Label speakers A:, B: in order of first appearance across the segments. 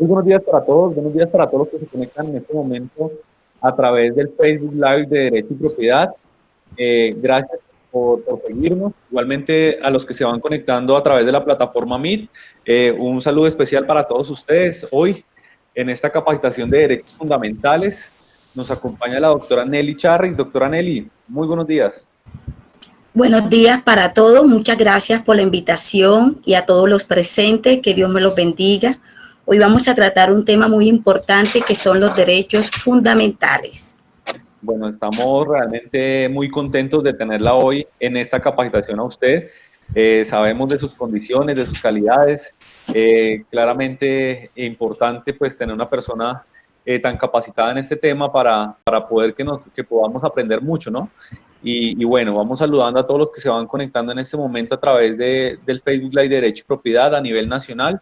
A: Muy buenos días para todos los que se conectan en este momento a través del Facebook Live de Derecho y Propiedad. Gracias por seguirnos. Igualmente a los que se van conectando a través de la plataforma Meet, un saludo especial para todos ustedes. Hoy, en esta capacitación de Derechos Fundamentales, nos acompaña la doctora Nelly Charris. Doctora Nelly, muy buenos días.
B: Buenos días para todos. Muchas gracias por la invitación y a todos los presentes. Que Dios me los bendiga. Hoy vamos a tratar un tema muy importante que son los derechos fundamentales.
A: Bueno, estamos realmente muy contentos de tenerla hoy en esta capacitación a usted. Sabemos de sus condiciones, de sus calidades. Claramente importante pues tener una persona tan capacitada en este tema para poder que podamos aprender mucho, ¿no? Y bueno, vamos saludando a todos los que se van conectando en este momento a través del Facebook Live de Derecho y Propiedad a nivel nacional.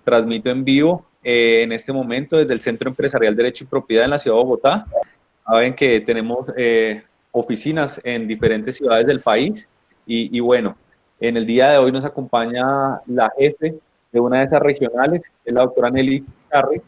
A: Transmito en vivo en este momento desde el Centro Empresarial Derecho y Propiedad en la ciudad de Bogotá. Saben que tenemos oficinas en diferentes ciudades del país y bueno, en el día de hoy nos acompaña la jefe de una de esas regionales, es la doctora Nelly Charris,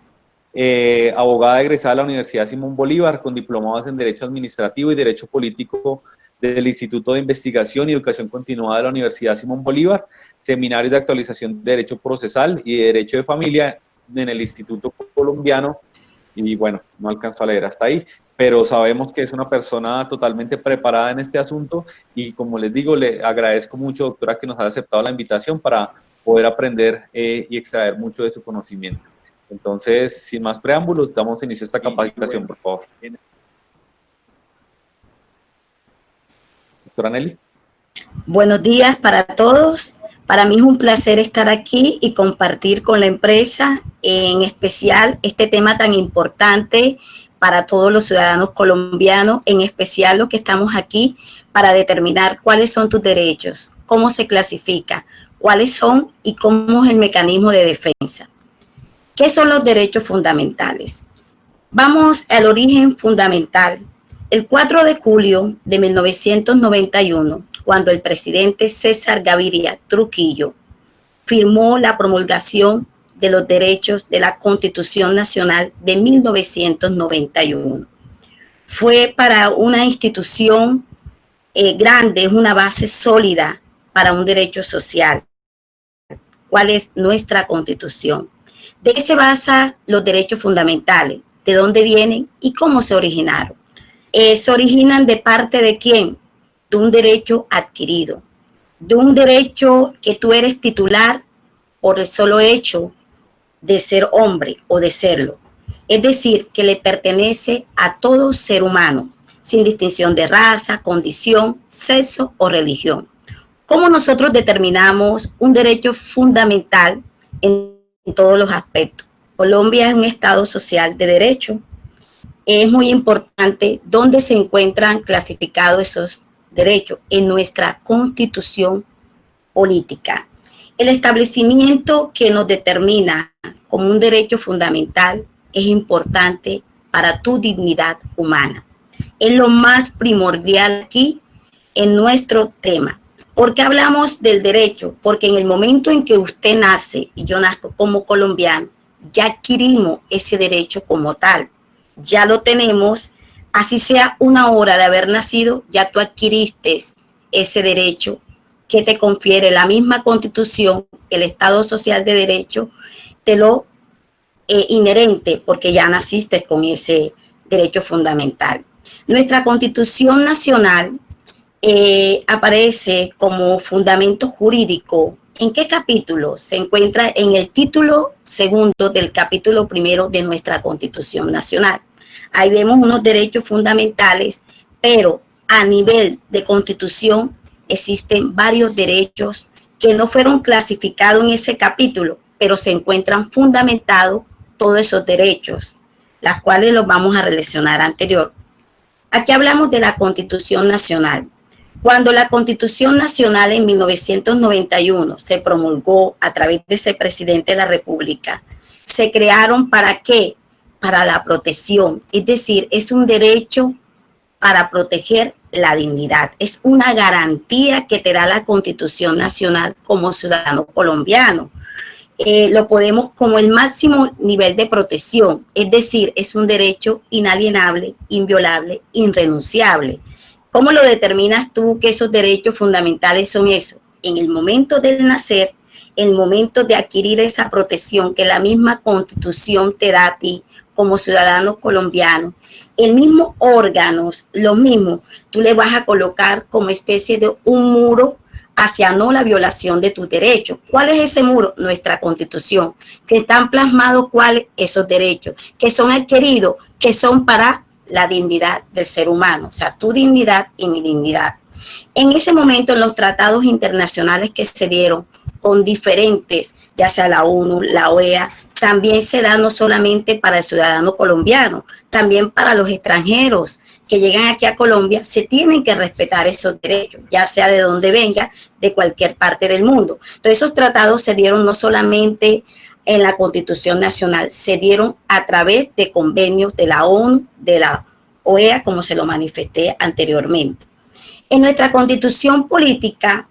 A: abogada egresada de la Universidad Simón Bolívar, con diplomados en Derecho Administrativo y Derecho Político del Instituto de Investigación y Educación Continuada de la Universidad Simón Bolívar, seminarios de actualización de Derecho Procesal y de Derecho de Familia en el Instituto Colombiano, y bueno, no alcanzo a leer hasta ahí, pero sabemos que es una persona totalmente preparada en este asunto y como les digo, le agradezco mucho, doctora, que nos haya aceptado la invitación para poder aprender y extraer mucho de su conocimiento. Entonces, sin más preámbulos, damos inicio a esta capacitación, por favor. Doctora Nelly.
B: Buenos días para todos. Para mí es un placer estar aquí y compartir con la empresa, en especial este tema tan importante para todos los ciudadanos colombianos, en especial los que estamos aquí para determinar cuáles son tus derechos, cómo se clasifica, cuáles son y cómo es el mecanismo de defensa. ¿Qué son los derechos fundamentales? Vamos al origen fundamental. El 4 de julio de 1991, cuando el presidente César Gaviria Trujillo firmó la promulgación de los derechos de la Constitución Nacional de 1991. Fue para una institución grande, es una base sólida para un derecho social. ¿Cuál es nuestra Constitución? ¿De qué se basan los derechos fundamentales? ¿De dónde vienen y cómo se originaron? Se originan de parte de quién? De un derecho adquirido, de un derecho que tú eres titular por el solo hecho de ser hombre o de serlo. Es decir, que le pertenece a todo ser humano, sin distinción de raza, condición, sexo o religión. ¿Cómo nosotros determinamos un derecho fundamental en todos los aspectos? Colombia es un estado social de derecho. Es muy importante dónde se encuentran clasificados esos derechos en nuestra Constitución política. El establecimiento que nos determina como un derecho fundamental es importante para tu dignidad humana. Es lo más primordial aquí en nuestro tema. ¿Por qué hablamos del derecho? Porque en el momento en que usted nace y yo nazco como colombiano, ya adquirimos ese derecho como tal. Ya lo tenemos, así sea una hora de haber nacido, ya tú adquiriste ese derecho que te confiere la misma Constitución, el Estado Social de Derecho, te lo inherente porque ya naciste con ese derecho fundamental. Nuestra Constitución Nacional aparece como fundamento jurídico. ¿En qué capítulo? Se encuentra en el título segundo del capítulo primero de nuestra Constitución Nacional. Ahí vemos unos derechos fundamentales, pero a nivel de Constitución existen varios derechos que no fueron clasificados en ese capítulo, pero se encuentran fundamentados todos esos derechos, las cuales los vamos a relacionar anterior. Aquí hablamos de la Constitución Nacional. Cuando la Constitución Nacional en 1991 se promulgó a través de ese presidente de la República, se crearon ¿para qué? Para la protección, es decir, es un derecho para proteger la dignidad. Es una garantía que te da la Constitución Nacional como ciudadano colombiano. lo podemos como el máximo nivel de protección, es decir, es un derecho inalienable, inviolable, irrenunciable. ¿Cómo lo determinas tú que esos derechos fundamentales son eso? En el momento del nacer, el momento de adquirir esa protección que la misma Constitución te da a ti como ciudadano colombiano, el mismo órganos, lo mismo, tú le vas a colocar como especie de un muro hacia no la violación de tus derechos. ¿Cuál es ese muro? Nuestra Constitución, que están plasmados cuáles esos derechos, que son adquiridos, que son para la dignidad del ser humano, o sea, tu dignidad y mi dignidad. En ese momento, en los tratados internacionales que se dieron con diferentes, ya sea la ONU, la OEA, también se da no solamente para el ciudadano colombiano, también para los extranjeros que llegan aquí a Colombia, se tienen que respetar esos derechos, ya sea de donde venga, de cualquier parte del mundo. Entonces, esos tratados se dieron no solamente en la Constitución Nacional, se dieron a través de convenios de la ONU, de la OEA, como se lo manifesté anteriormente. En nuestra Constitución política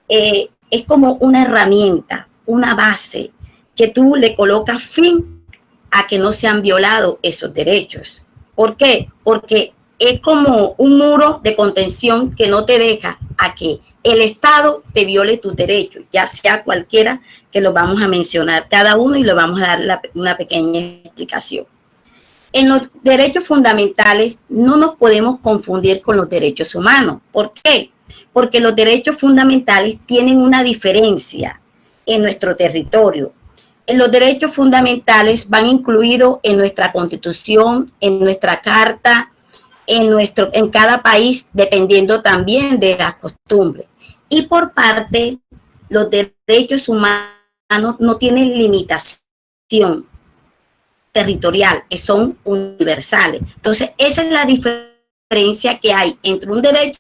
B: es como una herramienta, una base que tú le colocas fin a que no se han violado esos derechos. ¿Por qué? Porque es como un muro de contención que no te deja a que el Estado te viole tus derechos, ya sea cualquiera, que lo vamos a mencionar cada uno y le vamos a dar una pequeña explicación. En los derechos fundamentales no nos podemos confundir con los derechos humanos. ¿Por qué? Porque los derechos fundamentales tienen una diferencia en nuestro territorio. Los derechos fundamentales van incluidos en nuestra Constitución, en nuestra Carta, en cada país, dependiendo también de las costumbres. Y por parte, los derechos humanos no tienen limitación territorial, son universales. Entonces, esa es la diferencia que hay entre un derecho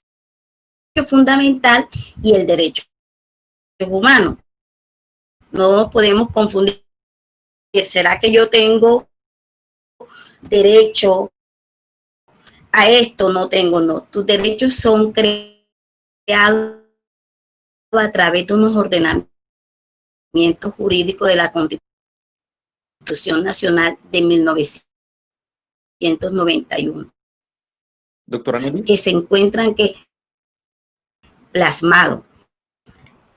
B: fundamental y el derecho humano. No nos podemos confundir. ¿Será que yo tengo derecho a esto? No tengo, no. Tus derechos son creados a través de unos ordenamientos jurídicos de la Constitución Nacional de 1991.
A: Doctora Nelly.
B: Que se encuentran plasmados.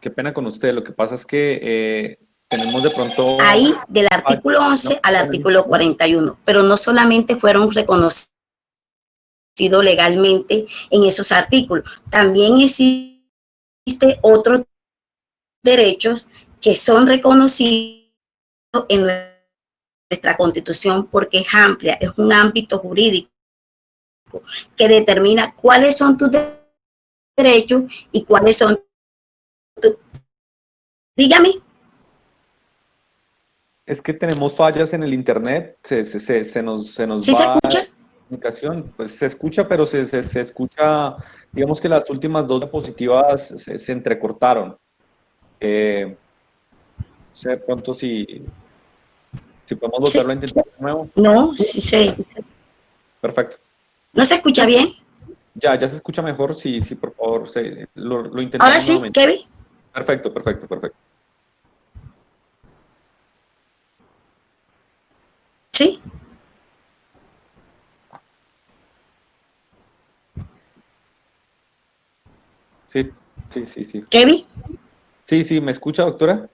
A: Qué pena con usted, lo que pasa es que tenemos de pronto...
B: Ahí, del artículo 11 al artículo 41, pero no solamente fueron reconocidos legalmente en esos artículos, también existe otros derechos que son reconocidos en nuestra Constitución porque es amplia, es un ámbito jurídico que determina cuáles son tus derechos y cuáles son tus... Dígame.
A: Es que tenemos fallas en el internet, se nos
B: ¿Sí
A: va
B: se escucha?
A: la comunicación. Pues se escucha, pero se escucha, digamos que las últimas dos diapositivas se entrecortaron. No sé de pronto si podemos volverlo a intentar de nuevo.
B: No, sí sé.
A: Perfecto.
B: ¿No se escucha bien?
A: Ya se escucha mejor, sí, por favor, lo intentamos
B: Ahora sí,
A: nuevamente.
B: Kevin.
A: Perfecto.
B: Sí.
A: Sí.
B: ¿Kevin?
A: Sí, ¿me escucha, doctora?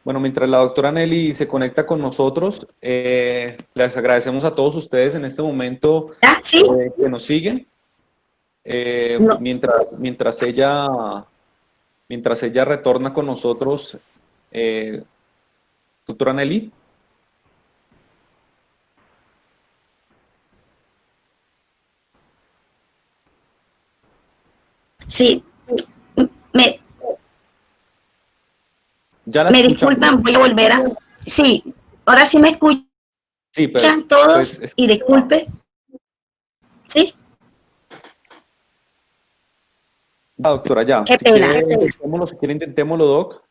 A: Bueno, mientras la doctora Nelly se conecta con nosotros, les agradecemos a todos ustedes en este momento
B: ¿Sí?
A: Que nos siguen.
B: No.
A: Mientras ella retorna con nosotros, doctora Nelly.
B: Sí.
A: Ya
B: me disculpan, voy a volver a... Sí, ahora sí me escuchan todos pues, y disculpe. ¿Sí?
A: Ya, doctora, ya.
B: Qué pena.
A: Si quiere, intentémoslo, doc.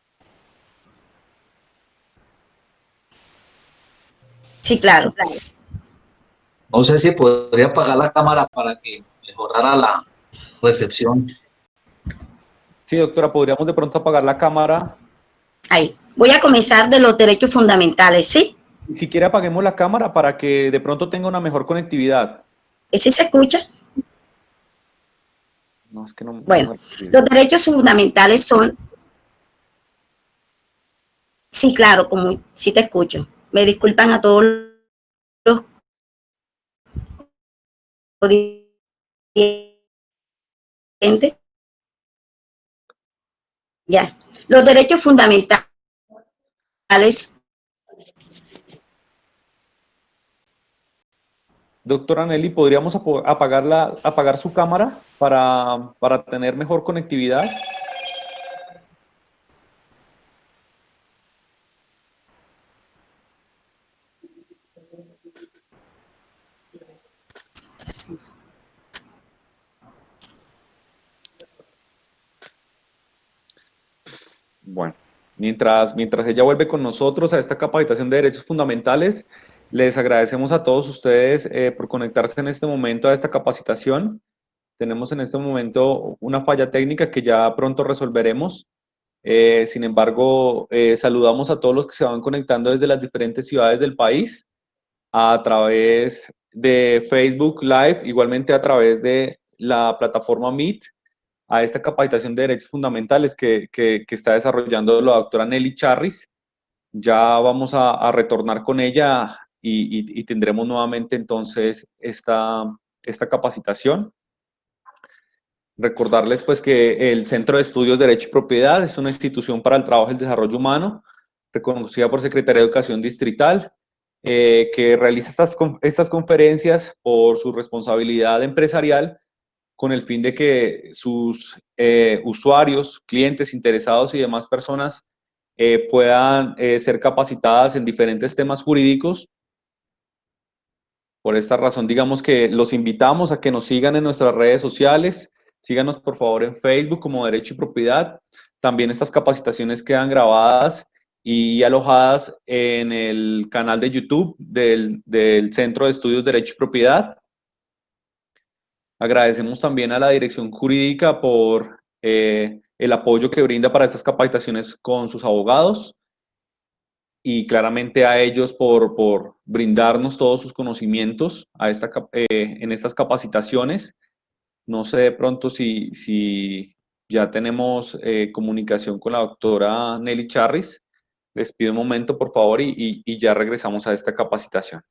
B: Sí, claro.
C: No sé si podría apagar la cámara para que mejorara la recepción.
A: Sí, doctora, podríamos de pronto apagar la cámara.
B: Ahí. Voy a comenzar de los derechos fundamentales, ¿sí?
A: Si quiere apaguemos la cámara para que de pronto tenga una mejor conectividad.
B: ¿Ese se escucha?
A: No, es que no.
B: Bueno, los derechos fundamentales son... Sí, claro, como sí te escucho. Me disculpan a todos los oyentes. Ya. Los derechos fundamentales.
A: Doctora Nelly, ¿podríamos apagar su cámara para tener mejor conectividad? Bueno, mientras ella vuelve con nosotros a esta capacitación de derechos fundamentales, les agradecemos a todos ustedes por conectarse en este momento a esta capacitación. Tenemos en este momento una falla técnica que ya pronto resolveremos. Sin embargo, saludamos a todos los que se van conectando desde las diferentes ciudades del país a través de Facebook Live, igualmente a través de la plataforma Meet, a esta capacitación de derechos fundamentales que está desarrollando la doctora Nelly Charris. Ya vamos a retornar con ella y tendremos nuevamente entonces esta capacitación. Recordarles pues que el Centro de Estudios Derecho y Propiedad es una institución para el trabajo y el desarrollo humano, reconocida por Secretaría de Educación Distrital, que realiza estas conferencias por su responsabilidad empresarial con el fin de que sus usuarios, clientes, interesados y demás personas puedan ser capacitadas en diferentes temas jurídicos. Por esta razón, digamos que los invitamos a que nos sigan en nuestras redes sociales. Síganos por favor en Facebook como Derecho y Propiedad. También estas capacitaciones quedan grabadas y alojadas en el canal de YouTube del Centro de Estudios Derecho y Propiedad. Agradecemos también a la Dirección Jurídica por el apoyo que brinda para estas capacitaciones con sus abogados y claramente a ellos por brindarnos todos sus conocimientos en estas capacitaciones. No sé de pronto si ya tenemos comunicación con la doctora Nelly Charris. Les pido un momento, por favor, y ya regresamos a esta capacitación.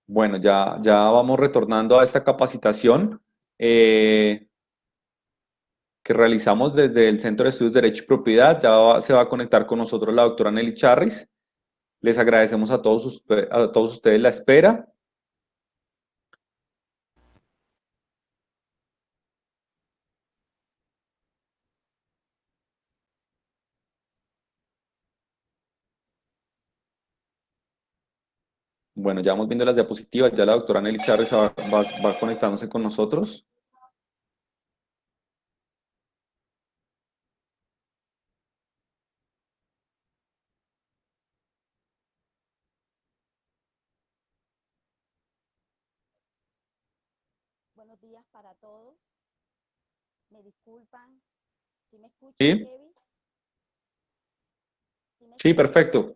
A: Bueno, ya vamos retornando a esta capacitación que realizamos desde el Centro de Estudios de Derecho y Propiedad. Se va a conectar con nosotros la doctora Nelly Charris. Les agradecemos a todos ustedes la espera. Bueno, ya vamos viendo las diapositivas, ya la doctora Nelly Charris va conectándose con nosotros.
B: Buenos días para todos. Me disculpan. ¿Sí me escuchan,
A: ¿Sí?
B: Kevin?
A: Sí, perfecto.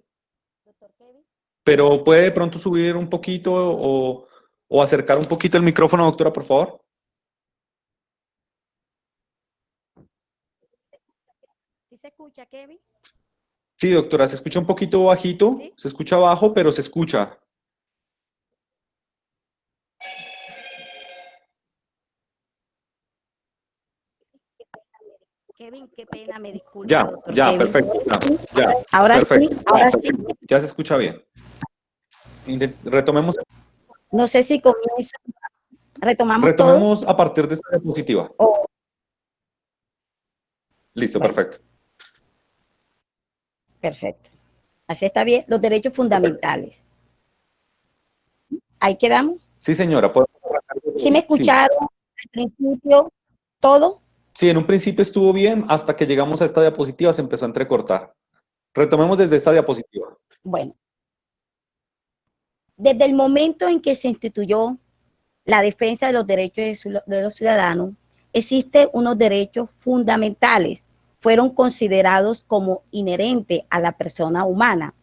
B: Doctor Kevin.
A: Pero puede de pronto subir un poquito o acercar un poquito el micrófono, doctora, por favor.
B: ¿Sí se escucha, Kevin?
A: Sí, doctora, se escucha un poquito bajito,
B: ¿Sí?
A: se escucha bajo, pero se escucha.
B: Kevin, qué pena, me disculpa,
A: Ya,
B: doctor
A: ya,
B: Kevin.
A: perfecto, ya,
B: Ahora sí,
A: perfecto,
B: ahora sí.
A: ya se escucha bien. Retomemos,
B: No sé si comienzo, retomamos todo.
A: retomemos a partir de esta diapositiva.
B: O,
A: Listo,
B: bueno,
A: perfecto.
B: perfecto. Así está bien. Los derechos
A: Perfecto.
B: fundamentales. Ahí quedamos.
A: Sí, señora, podemos arrancar desde
B: ¿Sí me
A: ahí. Sí,
B: escucharon al principio todo?
A: sí, en un principio estuvo bien, hasta que llegamos a esta diapositiva se empezó a entrecortar. Retomemos desde esta diapositiva.
B: Bueno, desde el momento en que se instituyó la defensa de los derechos de los ciudadanos, existen unos derechos fundamentales. Fueron considerados como inherentes a la persona humana.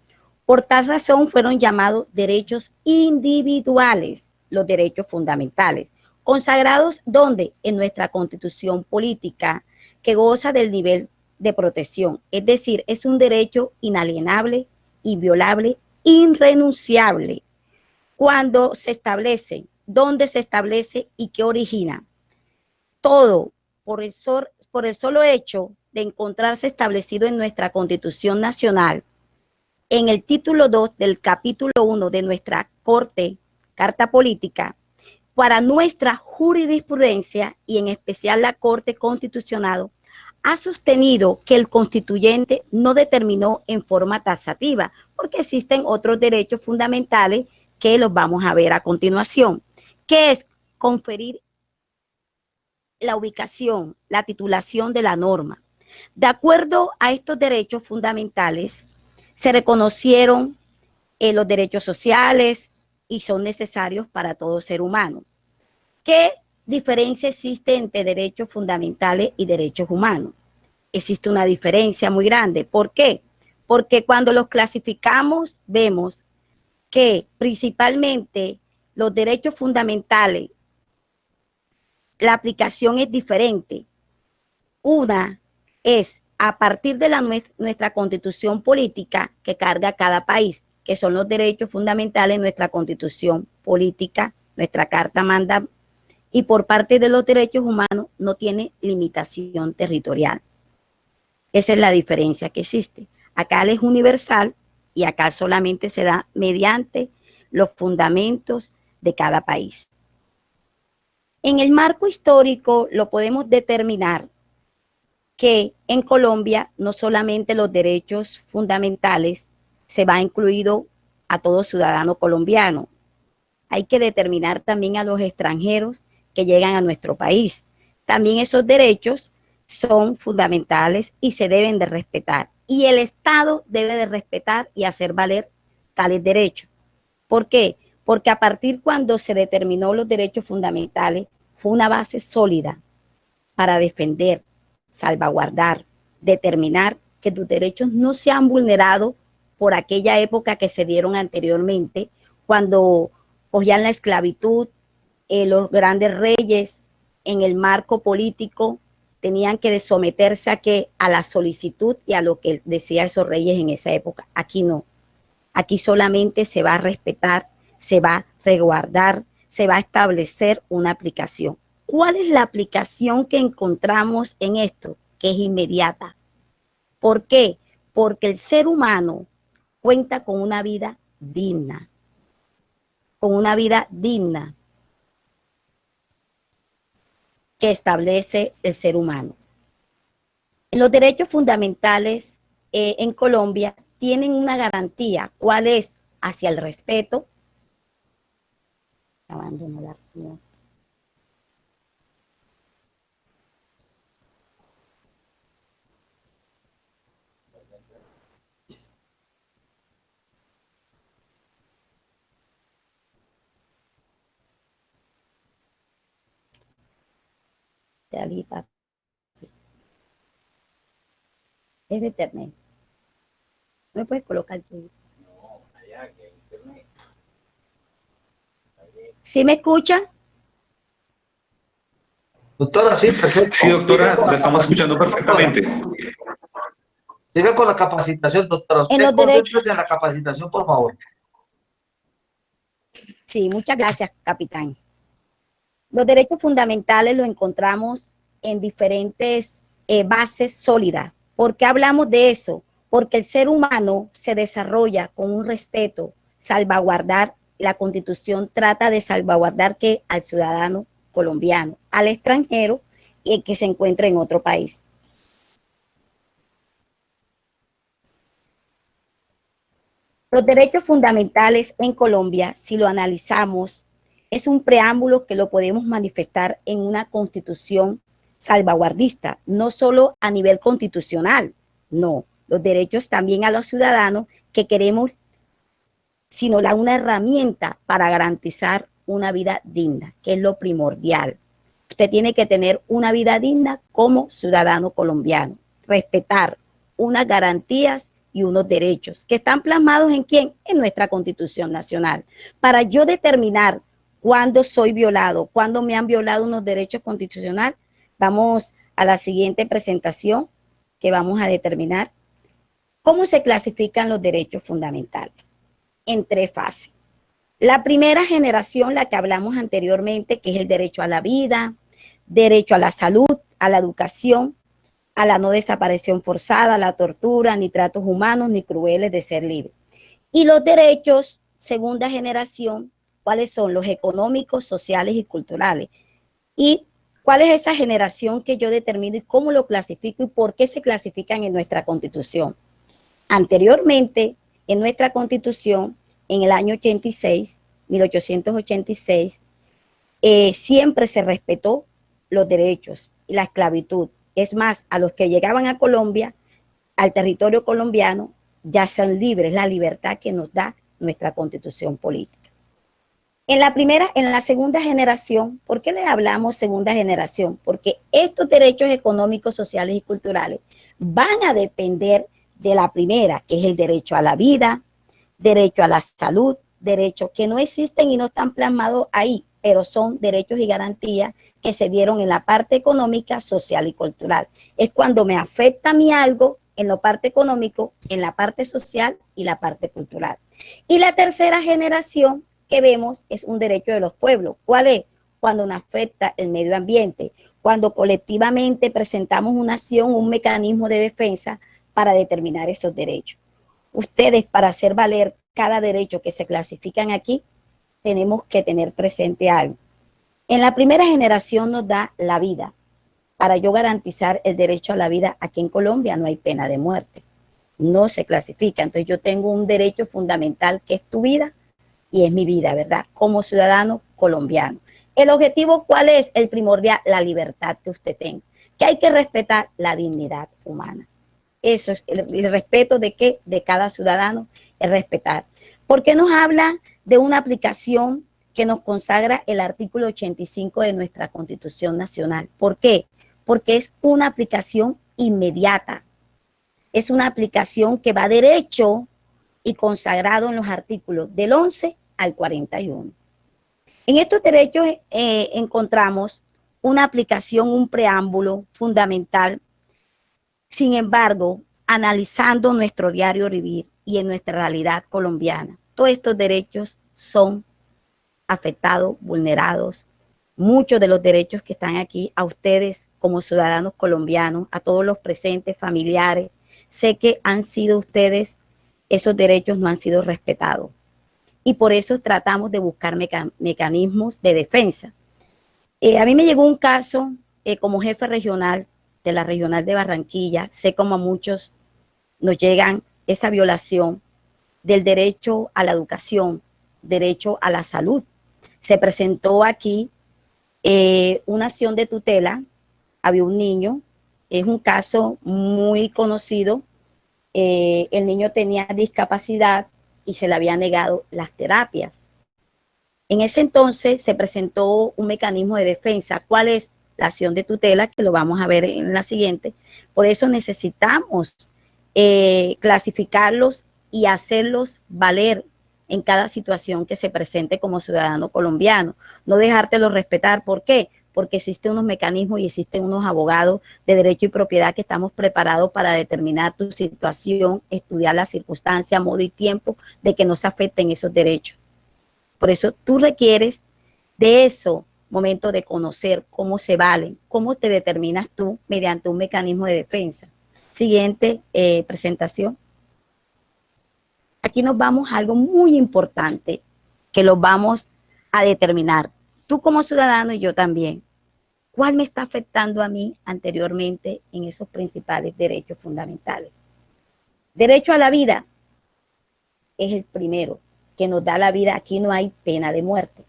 B: Por tal razón fueron llamados derechos individuales, los derechos fundamentales, consagrados donde en nuestra constitución política, que goza del nivel de protección, es decir, es un derecho inalienable, inviolable, irrenunciable. Cuando se establece, dónde se establece y qué origina. Todo por el solo hecho de encontrarse establecido en nuestra Constitución Nacional, en el título 2 del capítulo 1 de nuestra Corte, Carta Política, para nuestra jurisprudencia y en especial la Corte Constitucional, ha sostenido que el constituyente no determinó en forma taxativa, porque existen otros derechos fundamentales que los vamos a ver a continuación, que es conferir la ubicación, la titulación de la norma. De acuerdo a estos derechos fundamentales, se reconocieron los derechos sociales y son necesarios para todo ser humano. ¿Qué diferencia existe entre derechos fundamentales y derechos humanos? Existe una diferencia muy grande. ¿Por qué? Porque cuando los clasificamos, vemos que principalmente los derechos fundamentales, la aplicación es diferente. Una es a partir de nuestra constitución política que carga cada país, que son los derechos fundamentales en nuestra constitución política, nuestra carta manda, y por parte de los derechos humanos no tiene limitación territorial. Esa es la diferencia que existe. Acá es universal y acá solamente se da mediante los fundamentos de cada país. En el marco histórico lo podemos determinar que en Colombia no solamente los derechos fundamentales se va incluido a todo ciudadano colombiano, hay que determinar también a los extranjeros que llegan a nuestro país. También esos derechos son fundamentales y se deben de respetar. Y el Estado debe de respetar y hacer valer tales derechos. ¿Por qué? Porque a partir cuando se determinó los derechos fundamentales, fue una base sólida para defender, salvaguardar, determinar que tus derechos no se han vulnerado por aquella época que se dieron anteriormente, cuando cogían la esclavitud, los grandes reyes en el marco político tenían que someterse a la solicitud y a lo que decían esos reyes en esa época. Aquí no. Aquí solamente se va a respetar, se va a resguardar, se va a establecer una aplicación. ¿Cuál es la aplicación que encontramos en esto? Que es inmediata. ¿Por qué? Porque el ser humano cuenta con una vida digna, que establece el ser humano. Los derechos fundamentales en Colombia tienen una garantía. ¿Cuál es? Hacia el respeto. Abandono la reunión. Es de internet. ¿No me puedes colocar aquí? ¿Sí me escucha?
C: Doctora, sí, perfecto.
A: Sí, doctora, la estamos escuchando perfectamente.
C: Siga con la capacitación, doctora.
B: En
C: Usted
B: los derechos,
C: concéntrese en la capacitación, por favor.
B: sí, muchas gracias, capitán. Los derechos fundamentales los encontramos en diferentes bases sólidas. ¿Por qué hablamos de eso? Porque el ser humano se desarrolla con un respeto, salvaguardar, la Constitución trata de salvaguardar que al ciudadano colombiano, al extranjero y que se encuentre en otro país. Los derechos fundamentales en Colombia, si lo analizamos, es un preámbulo que lo podemos manifestar en una constitución salvaguardista, no solo a nivel constitucional, no, los derechos también a los ciudadanos que queremos, sino una herramienta para garantizar una vida digna, que es lo primordial. Usted tiene que tener una vida digna como ciudadano colombiano, respetar unas garantías y unos derechos que están plasmados en quién, en nuestra Constitución Nacional. Para yo determinar cuándo soy violado, cuándo me han violado unos derechos constitucionales, vamos a la siguiente presentación que vamos a determinar cómo se clasifican los derechos fundamentales en tres fases. La primera generación, la que hablamos anteriormente, que es el derecho a la vida, derecho a la salud, a la educación, a la no desaparición forzada, a la tortura, ni tratos humanos, ni crueles de ser libre. Y los derechos, segunda generación, ¿cuáles son? Los económicos, sociales y culturales. ¿Y cuál es esa generación que yo determino y cómo lo clasifico y por qué se clasifican en nuestra Constitución? Anteriormente, en nuestra Constitución, en el año 86, 1886, siempre se respetó los derechos y la esclavitud. Es más, a los que llegaban a Colombia, al territorio colombiano, ya son libres, la libertad que nos da nuestra Constitución política. En la segunda generación, ¿por qué le hablamos segunda generación? Porque estos derechos económicos, sociales y culturales van a depender de la primera, que es el derecho a la vida, derecho a la salud, derechos que no existen y no están plasmados ahí, pero son derechos y garantías que se dieron en la parte económica, social y cultural. Es cuando me afecta a mí algo en la parte económico, en la parte social y la parte cultural. Y la tercera generación que vemos es un derecho de los pueblos. ¿Cuál es? Cuando nos afecta el medio ambiente, cuando colectivamente presentamos una acción, un mecanismo de defensa para determinar esos derechos. Ustedes, para hacer valer cada derecho que se clasifican aquí, tenemos que tener presente algo. En la primera generación nos da la vida. Para yo garantizar el derecho a la vida, aquí en Colombia no hay pena de muerte. No se clasifica. Entonces yo tengo un derecho fundamental que es tu vida y es mi vida, ¿verdad? Como ciudadano colombiano. ¿El objetivo cuál es? El primordial, la libertad que usted tenga. Que hay que respetar la dignidad humana. Eso es el respeto de qué, de cada ciudadano, es respetar. ¿Por qué nos habla de una aplicación que nos consagra el artículo 85 de nuestra Constitución Nacional? ¿Por qué? Porque es una aplicación inmediata. Es una aplicación que va derecho y consagrado en los artículos del 11 al 41. En estos derechos encontramos una aplicación, un preámbulo fundamental. Sin embargo, analizando nuestro diario vivir y en nuestra realidad colombiana, todos estos derechos son afectados, vulnerados. Muchos de los derechos que están aquí, a ustedes como ciudadanos colombianos, a todos los presentes, familiares, sé que han sido ustedes, esos derechos no han sido respetados. Y por eso tratamos de buscar mecanismos de defensa. A mí me llegó un caso como jefe regional de la regional de Barranquilla, sé como a muchos nos llegan esa violación del derecho a la educación, derecho a la salud. Se presentó aquí una acción de tutela, había un niño, es un caso muy conocido, el niño tenía discapacidad y se le había negado las terapias. En ese entonces se presentó un mecanismo de defensa. ¿Cuál es? La acción de tutela, que lo vamos a ver en la siguiente. Por eso necesitamos clasificarlos y hacerlos valer en cada situación que se presente como ciudadano colombiano. No dejártelo respetar. ¿Por qué? porque existen unos mecanismos y existen unos abogados de derecho y propiedad que estamos preparados para determinar tu situación, estudiar las circunstancias, modo y tiempo de que no se afecten esos derechos. Por eso tú requieres de eso, momento de conocer cómo se valen, cómo te determinas tú mediante un mecanismo de defensa. Siguiente presentación. Aquí nos vamos a algo muy importante que lo vamos a determinar. Tú como ciudadano y yo también. ¿Cuál me está afectando a mí anteriormente en esos principales derechos fundamentales? Derecho a la vida es el primero que nos da la vida. Aquí no hay pena de muerte,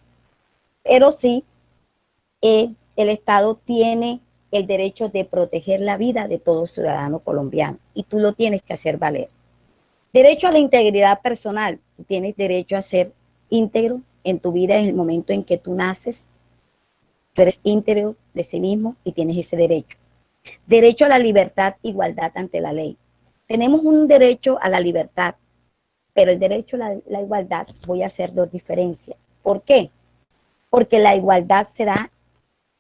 B: pero sí el Estado tiene el derecho de proteger la vida de todo ciudadano colombiano y tú lo tienes que hacer valer. Derecho a la integridad personal. Tú tienes derecho a ser íntegro en tu vida en el momento en que tú naces. Tú eres íntegro de sí mismo y tienes ese derecho. Derecho a la libertad, igualdad ante la ley. Tenemos un derecho a la libertad, pero el derecho a la igualdad voy a hacer dos diferencias. ¿Por qué? Porque la igualdad se da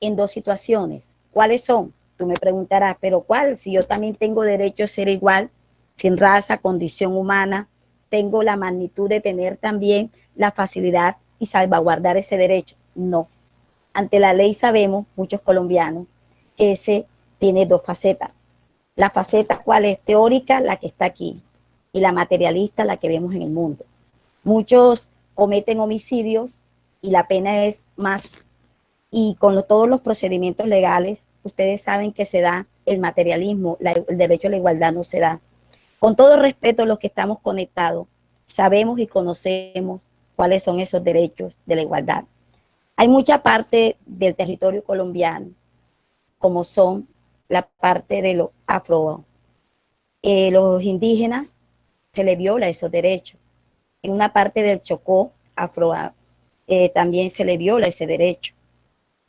B: en dos situaciones. ¿Cuáles son? Tú me preguntarás, ¿pero cuál? Si yo también tengo derecho a ser igual, sin raza, condición humana, tengo la magnitud de tener también la facilidad y salvaguardar ese derecho. No. Ante la ley sabemos, muchos colombianos, que ese tiene dos facetas. La faceta, ¿cuál es? Teórica, la que está aquí, y la materialista, la que vemos en el mundo. Muchos cometen homicidios y la pena es más, y con todos los procedimientos legales, ustedes saben que se da el materialismo, el derecho a la igualdad no se da. Con todo respeto, los que estamos conectados, sabemos y conocemos cuáles son esos derechos de la igualdad. Hay mucha parte del territorio colombiano, como son la parte de los afro, los indígenas, se les viola esos derechos. En una parte del Chocó, afro, también se le viola ese derecho.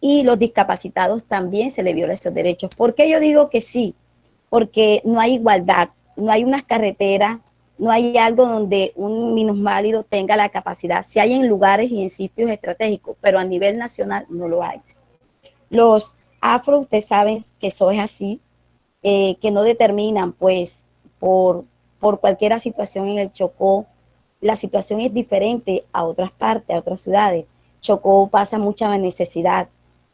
B: Y los discapacitados también se les viola esos derechos. ¿Por qué yo digo que sí? Porque no hay igualdad, no hay unas carreteras, no hay algo donde un minusválido tenga la capacidad. Sí hay en lugares y en sitios estratégicos, pero a nivel nacional no lo hay. Los afro, ustedes saben que eso es así, que no determinan, pues, por cualquier situación en el Chocó. La situación es diferente a otras partes, a otras ciudades. Chocó pasa mucha necesidad,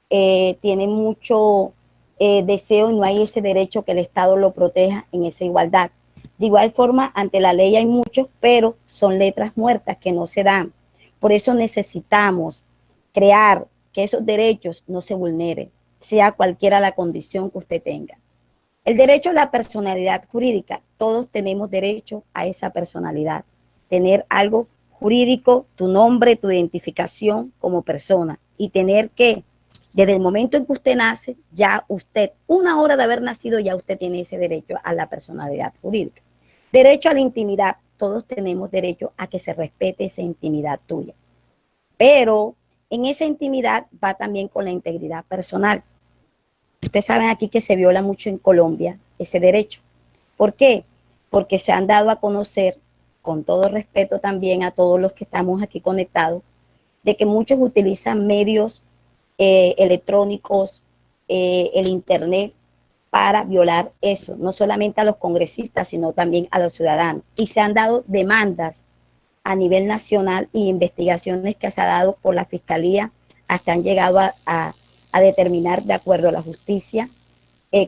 B: tiene mucho deseo y no hay ese derecho que el Estado lo proteja en esa igualdad. De igual forma, ante la ley hay muchos, pero son letras muertas que no se dan. Por eso necesitamos crear que esos derechos no se vulneren, sea cualquiera la condición que usted tenga. El derecho a la personalidad jurídica. Todos tenemos derecho a esa personalidad. Tener algo jurídico, tu nombre, tu identificación como persona. Y tener que, desde el momento en que usted nace, ya usted, una hora de haber nacido, ya usted tiene ese derecho a la personalidad jurídica. Derecho a la intimidad. Todos tenemos derecho a que se respete esa intimidad tuya. Pero en esa intimidad va también con la integridad personal. Ustedes saben aquí que se viola mucho en Colombia ese derecho. ¿Por qué? Porque se han dado a conocer, con todo respeto también a todos los que estamos aquí conectados, de que muchos utilizan medios electrónicos, el internet, para violar eso, no solamente a los congresistas, sino también a los ciudadanos. Y se han dado demandas a nivel nacional y investigaciones que se ha dado por la Fiscalía, hasta han llegado a determinar, de acuerdo a la justicia,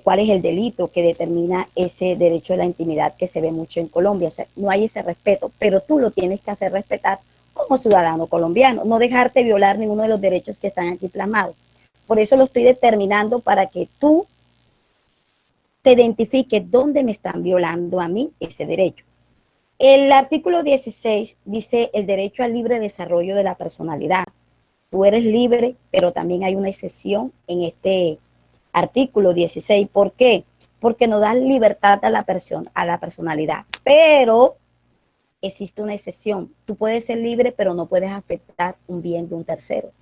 B: cuál es el delito que determina ese derecho a la intimidad que se ve mucho en Colombia. O sea, no hay ese respeto, pero tú lo tienes que hacer respetar como ciudadano colombiano, no dejarte violar ninguno de los derechos que están aquí plasmados. Por eso lo estoy determinando, para que tú te identifiques dónde me están violando a mí ese derecho. El artículo 16 dice el derecho al libre desarrollo de la personalidad. Tú eres libre, pero también hay una excepción en este artículo 16. ¿Por qué? Porque no da libertad a la personalidad. Pero existe una excepción. Tú puedes ser libre, pero no puedes afectar un bien de un tercero.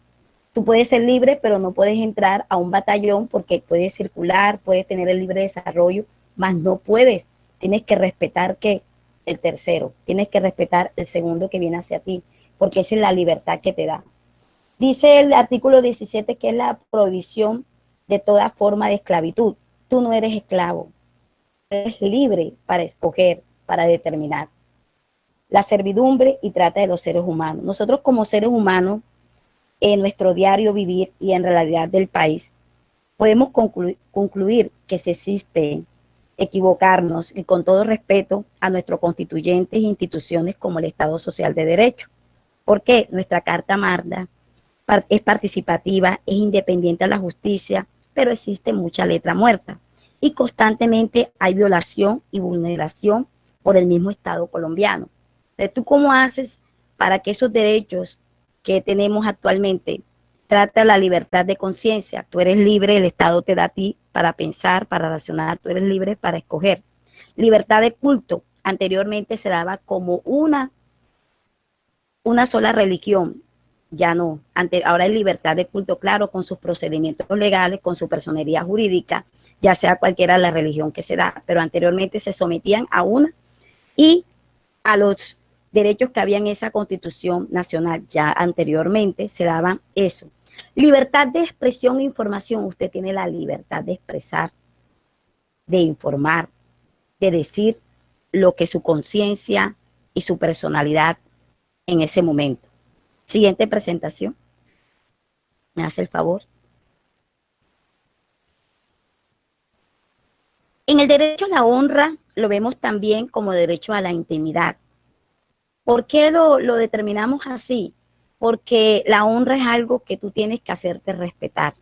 B: Tú puedes ser libre, pero no puedes entrar a un batallón, porque puedes circular, puedes tener el libre desarrollo, mas no puedes. Tienes que respetar que el tercero, tienes que respetar el segundo que viene hacia ti, porque esa es la libertad que te da. Dice el artículo 17 que es la prohibición de toda forma de esclavitud. Tú no eres esclavo, eres libre para escoger, para determinar. La servidumbre y trata de los seres humanos. Nosotros como seres humanos, en nuestro diario vivir y en realidad del país, podemos concluir que si existe equivocarnos y con todo respeto a nuestros constituyentes e instituciones como el Estado Social de Derecho. Porque nuestra Carta Magna es participativa, es independiente a la justicia, pero existe mucha letra muerta y constantemente hay violación y vulneración por el mismo Estado colombiano. Entonces, ¿tú cómo haces para que esos derechos que tenemos actualmente trata la libertad de conciencia? Tú eres libre, el Estado te da a ti para pensar, para razonar, tú eres libre para escoger. Libertad de culto, anteriormente se daba como una sola religión, ya no. Ahora hay libertad de culto, claro, con sus procedimientos legales, con su personería jurídica, ya sea cualquiera la religión que se da, pero anteriormente se sometían a una y a los derechos que había en esa Constitución Nacional. Ya anteriormente se daban eso. Libertad de expresión e información. Usted tiene la libertad de expresar, de informar, de decir lo que su conciencia y su personalidad en ese momento. Siguiente presentación. ¿Me hace el favor? En el derecho a la honra lo vemos también como derecho a la intimidad. ¿Por qué lo determinamos así? Porque la honra es algo que tú tienes que hacerte respetar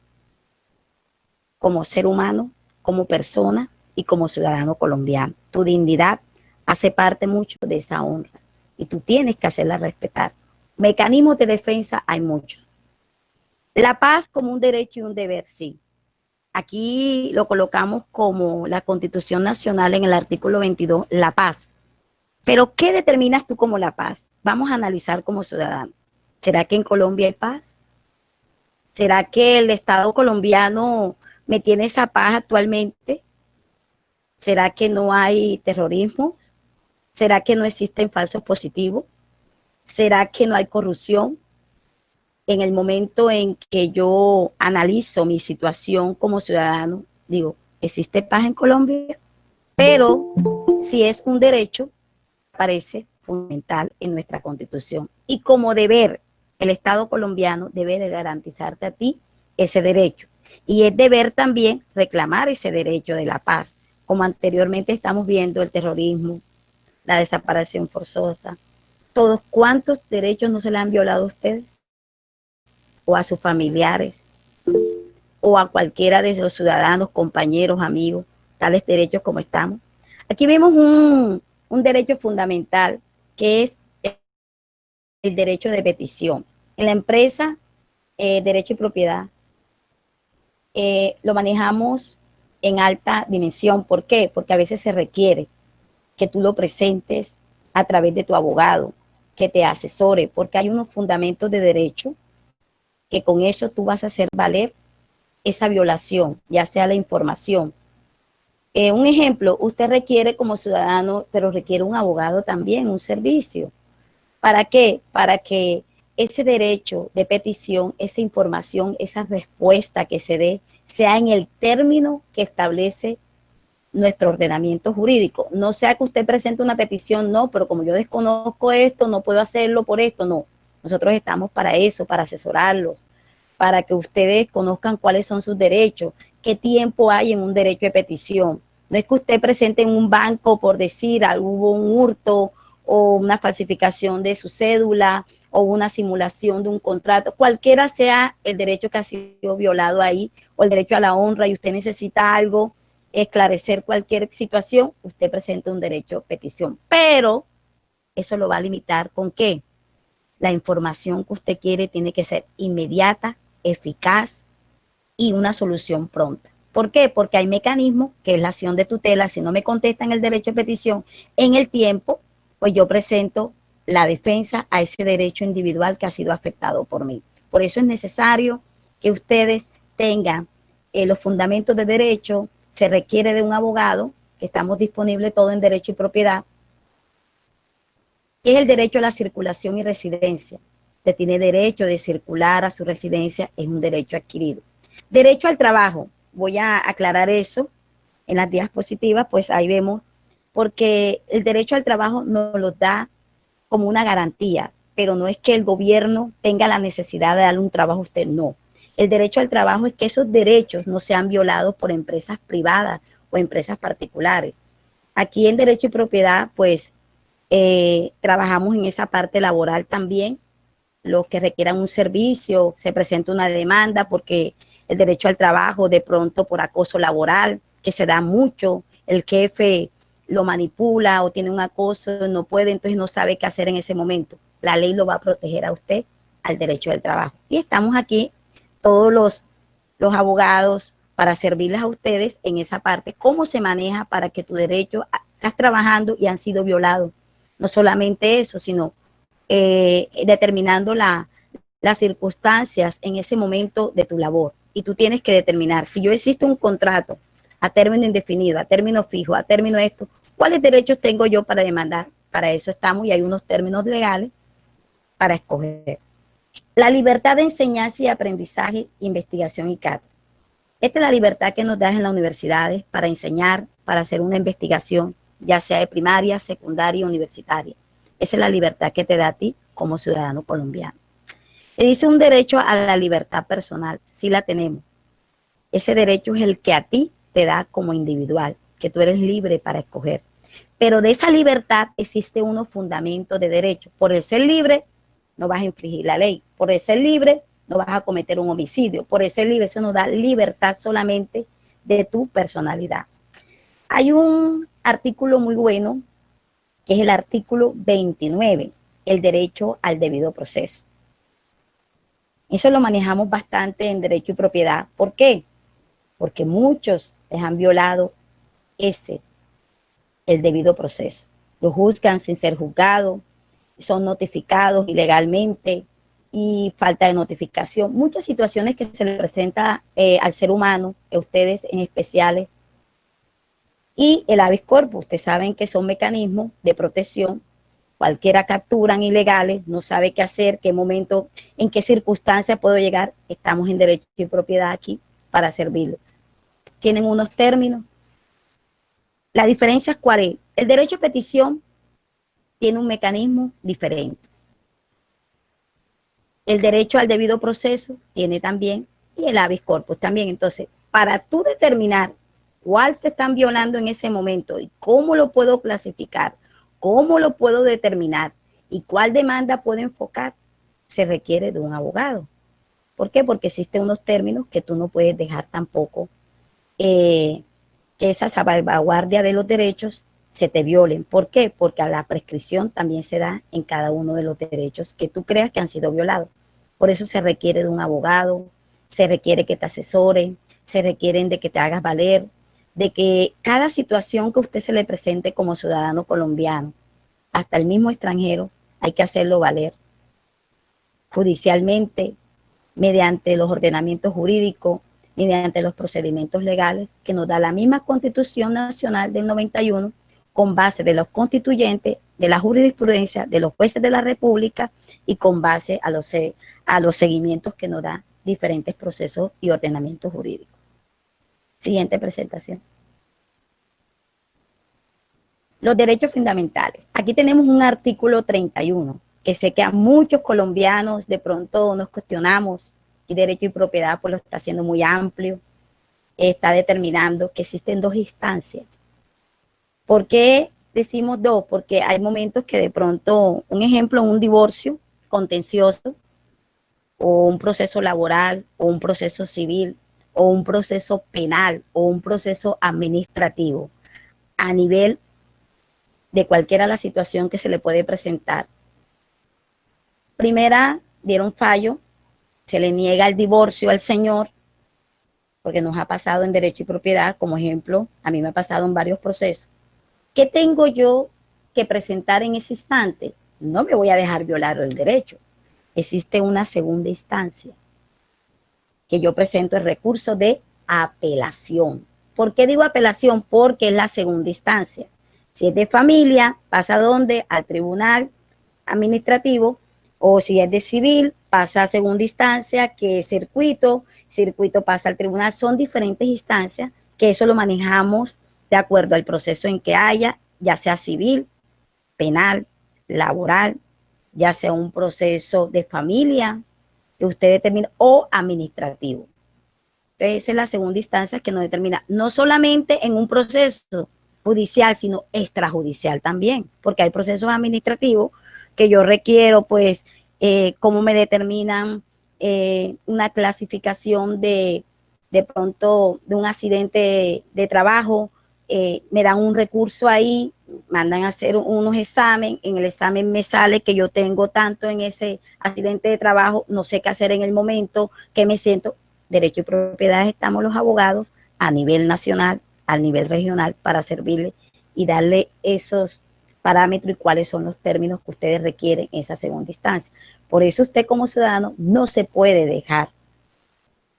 B: como ser humano, como persona y como ciudadano colombiano. Tu dignidad hace parte mucho de esa honra y tú tienes que hacerla respetar. Mecanismos de defensa hay muchos. La paz como un derecho y un deber, sí. Aquí lo colocamos como la Constitución Nacional en el artículo 22, la paz. Pero, ¿qué determinas tú como la paz? Vamos a analizar como ciudadano. ¿Será que en Colombia hay paz? ¿Será que el Estado colombiano me tiene esa paz actualmente? ¿Será que no hay terrorismo? ¿Será que no existen falsos positivos? ¿Será que no hay corrupción? En el momento en que yo analizo mi situación como ciudadano, digo, ¿existe paz en Colombia? Pero si es un derecho, parece fundamental en nuestra Constitución. Y como deber, el Estado colombiano debe de garantizarte a ti ese derecho. Y es deber también reclamar ese derecho de la paz, como anteriormente estamos viendo el terrorismo, la desaparición forzosa, todos. ¿Cuántos derechos no se le han violado a ustedes? O a sus familiares, o a cualquiera de los ciudadanos, compañeros, amigos, tales derechos como estamos. Aquí vemos un derecho fundamental que es el derecho de petición. En la empresa, derecho y propiedad, lo manejamos en alta dimensión. ¿Por qué? Porque a veces se requiere que tú lo presentes a través de tu abogado, que te asesore, porque hay unos fundamentos de derecho que con eso tú vas a hacer valer esa violación, ya sea la información. Un ejemplo, usted requiere como ciudadano, pero requiere un abogado también, un servicio. ¿Para qué? Para que ese derecho de petición, esa información, esa respuesta que se dé, sea en el término que establece nuestro ordenamiento jurídico. No sea que usted presente una petición, no, pero como yo desconozco esto, no puedo hacerlo por esto, no. Nosotros estamos para eso, para asesorarlos, para que ustedes conozcan cuáles son sus derechos, qué tiempo hay en un derecho de petición. No es que usted presente en un banco por decir, hubo un hurto o una falsificación de su cédula o una simulación de un contrato, cualquiera sea el derecho que ha sido violado ahí o el derecho a la honra y usted necesita algo, esclarecer cualquier situación, usted presenta un derecho de petición. Pero eso lo va a limitar ¿con qué? La información que usted quiere tiene que ser inmediata, eficaz y una solución pronta. ¿Por qué? Porque hay mecanismos, que es la acción de tutela. Si no me contestan el derecho de petición en el tiempo, pues yo presento la defensa a ese derecho individual que ha sido afectado por mí. Por eso es necesario que ustedes tengan los fundamentos de derecho. Se requiere de un abogado, que estamos disponibles todo en derecho y propiedad, que es el derecho a la circulación y residencia. Usted tiene derecho de circular a su residencia, es un derecho adquirido. Derecho al trabajo, voy a aclarar eso en las diapositivas, pues ahí vemos, porque el derecho al trabajo nos lo da como una garantía, pero no es que el gobierno tenga la necesidad de darle un trabajo a usted, no. El derecho al trabajo es que esos derechos no sean violados por empresas privadas o empresas particulares. Aquí en Derecho y Propiedad, pues, trabajamos en esa parte laboral también. Los que requieran un servicio, se presenta una demanda porque el derecho al trabajo, de pronto por acoso laboral, que se da mucho, el jefe lo manipula o tiene un acoso, no puede, entonces no sabe qué hacer en ese momento. La ley lo va a proteger a usted al derecho del trabajo. Y estamos aquí todos los abogados para servirles a ustedes en esa parte, cómo se maneja para que tu derecho, estás trabajando y han sido violados. No solamente eso, sino determinando las circunstancias en ese momento de tu labor. Y tú tienes que determinar, si yo existe un contrato a término indefinido, a término fijo, a término esto, ¿cuáles derechos tengo yo para demandar? Para eso estamos y hay unos términos legales para escoger. La libertad de enseñanza y aprendizaje, investigación y cátedra. Esta es la libertad que nos das en las universidades para enseñar, para hacer una investigación, ya sea de primaria, secundaria, universitaria. Esa es la libertad que te da a ti como ciudadano colombiano. Te dice un derecho a la libertad personal, sí la tenemos. Ese derecho es el que a ti te da como individual, que tú eres libre para escoger. Pero de esa libertad existe unos fundamentos de derecho. Por el ser libre, no vas a infringir la ley. Por el ser libre, no vas a cometer un homicidio. Por el ser libre, eso nos da libertad solamente de tu personalidad. Hay un artículo muy bueno, que es el artículo 29, el derecho al debido proceso. Eso lo manejamos bastante en Derecho y Propiedad. ¿Por qué? Porque muchos les han violado el debido proceso. Lo juzgan sin ser juzgados, son notificados ilegalmente y falta de notificación. Muchas situaciones que se le presenta al ser humano, a ustedes en especiales. Y el habeas corpus, ustedes saben que son mecanismos de protección. Cualquiera capturan ilegales, no sabe qué hacer, qué momento, en qué circunstancia puedo llegar. Estamos en Derecho y Propiedad aquí para servirlo. Tienen unos términos. La diferencia es cuál es. El derecho a petición tiene un mecanismo diferente. El derecho al debido proceso tiene también, y el habeas corpus también. Entonces, para tú determinar cuál te están violando en ese momento y cómo lo puedo clasificar, cómo lo puedo determinar y cuál demanda puedo enfocar, se requiere de un abogado. ¿Por qué? Porque existen unos términos que tú no puedes dejar tampoco que esa salvaguardia de los derechos se te violen. ¿Por qué? Porque a la prescripción también se da en cada uno de los derechos que tú creas que han sido violados. Por eso se requiere de un abogado, se requiere que te asesoren, se requieren de que te hagas valer, de que cada situación que usted se le presente como ciudadano colombiano, hasta el mismo extranjero, hay que hacerlo valer judicialmente, mediante los ordenamientos jurídicos, mediante los procedimientos legales que nos da la misma Constitución Nacional del 91, con base de los constituyentes, de la jurisprudencia, de los jueces de la República y con base a los seguimientos que nos da diferentes procesos y ordenamientos jurídicos. Siguiente presentación. Los derechos fundamentales. Aquí tenemos un artículo 31, que sé que a muchos colombianos de pronto nos cuestionamos, y Derecho y Propiedad pues lo está haciendo muy amplio, está determinando que existen dos instancias. ¿Por qué decimos dos? Porque hay momentos que de pronto, un ejemplo, un divorcio contencioso, o un proceso laboral, o un proceso civil, o un proceso penal, o un proceso administrativo, a nivel de cualquiera la situación que se le puede presentar. Primera, dieron fallo, se le niega el divorcio al señor, porque nos ha pasado en Derecho y Propiedad, como ejemplo, a mí me ha pasado en varios procesos. ¿Qué tengo yo que presentar en ese instante? No me voy a dejar violar el derecho. Existe una segunda instancia, que yo presento el recurso de apelación. ¿Por qué digo apelación? Porque es la segunda instancia. Si es de familia, pasa ¿dónde? Al tribunal administrativo, O si es de civil, pasa a segunda instancia, que es circuito, circuito pasa al tribunal. Son diferentes instancias que eso lo manejamos de acuerdo al proceso en que haya, ya sea civil, penal, laboral, ya sea un proceso de familia que usted determine o administrativo. Entonces, esa es la segunda instancia que nos determina, no solamente en un proceso judicial, sino extrajudicial también, porque hay procesos administrativos que yo requiero, pues, cómo me determinan una clasificación de pronto de un accidente de trabajo, me dan un recurso ahí, mandan a hacer unos exámenes, en el examen me sale que yo tengo tanto en ese accidente de trabajo, no sé qué hacer en el momento, que me siento, derecho y propiedad, estamos los abogados a nivel nacional, a nivel regional, para servirle y darle esos parámetros y cuáles son los términos que ustedes requieren en esa segunda instancia. Por eso usted como ciudadano no se puede dejar.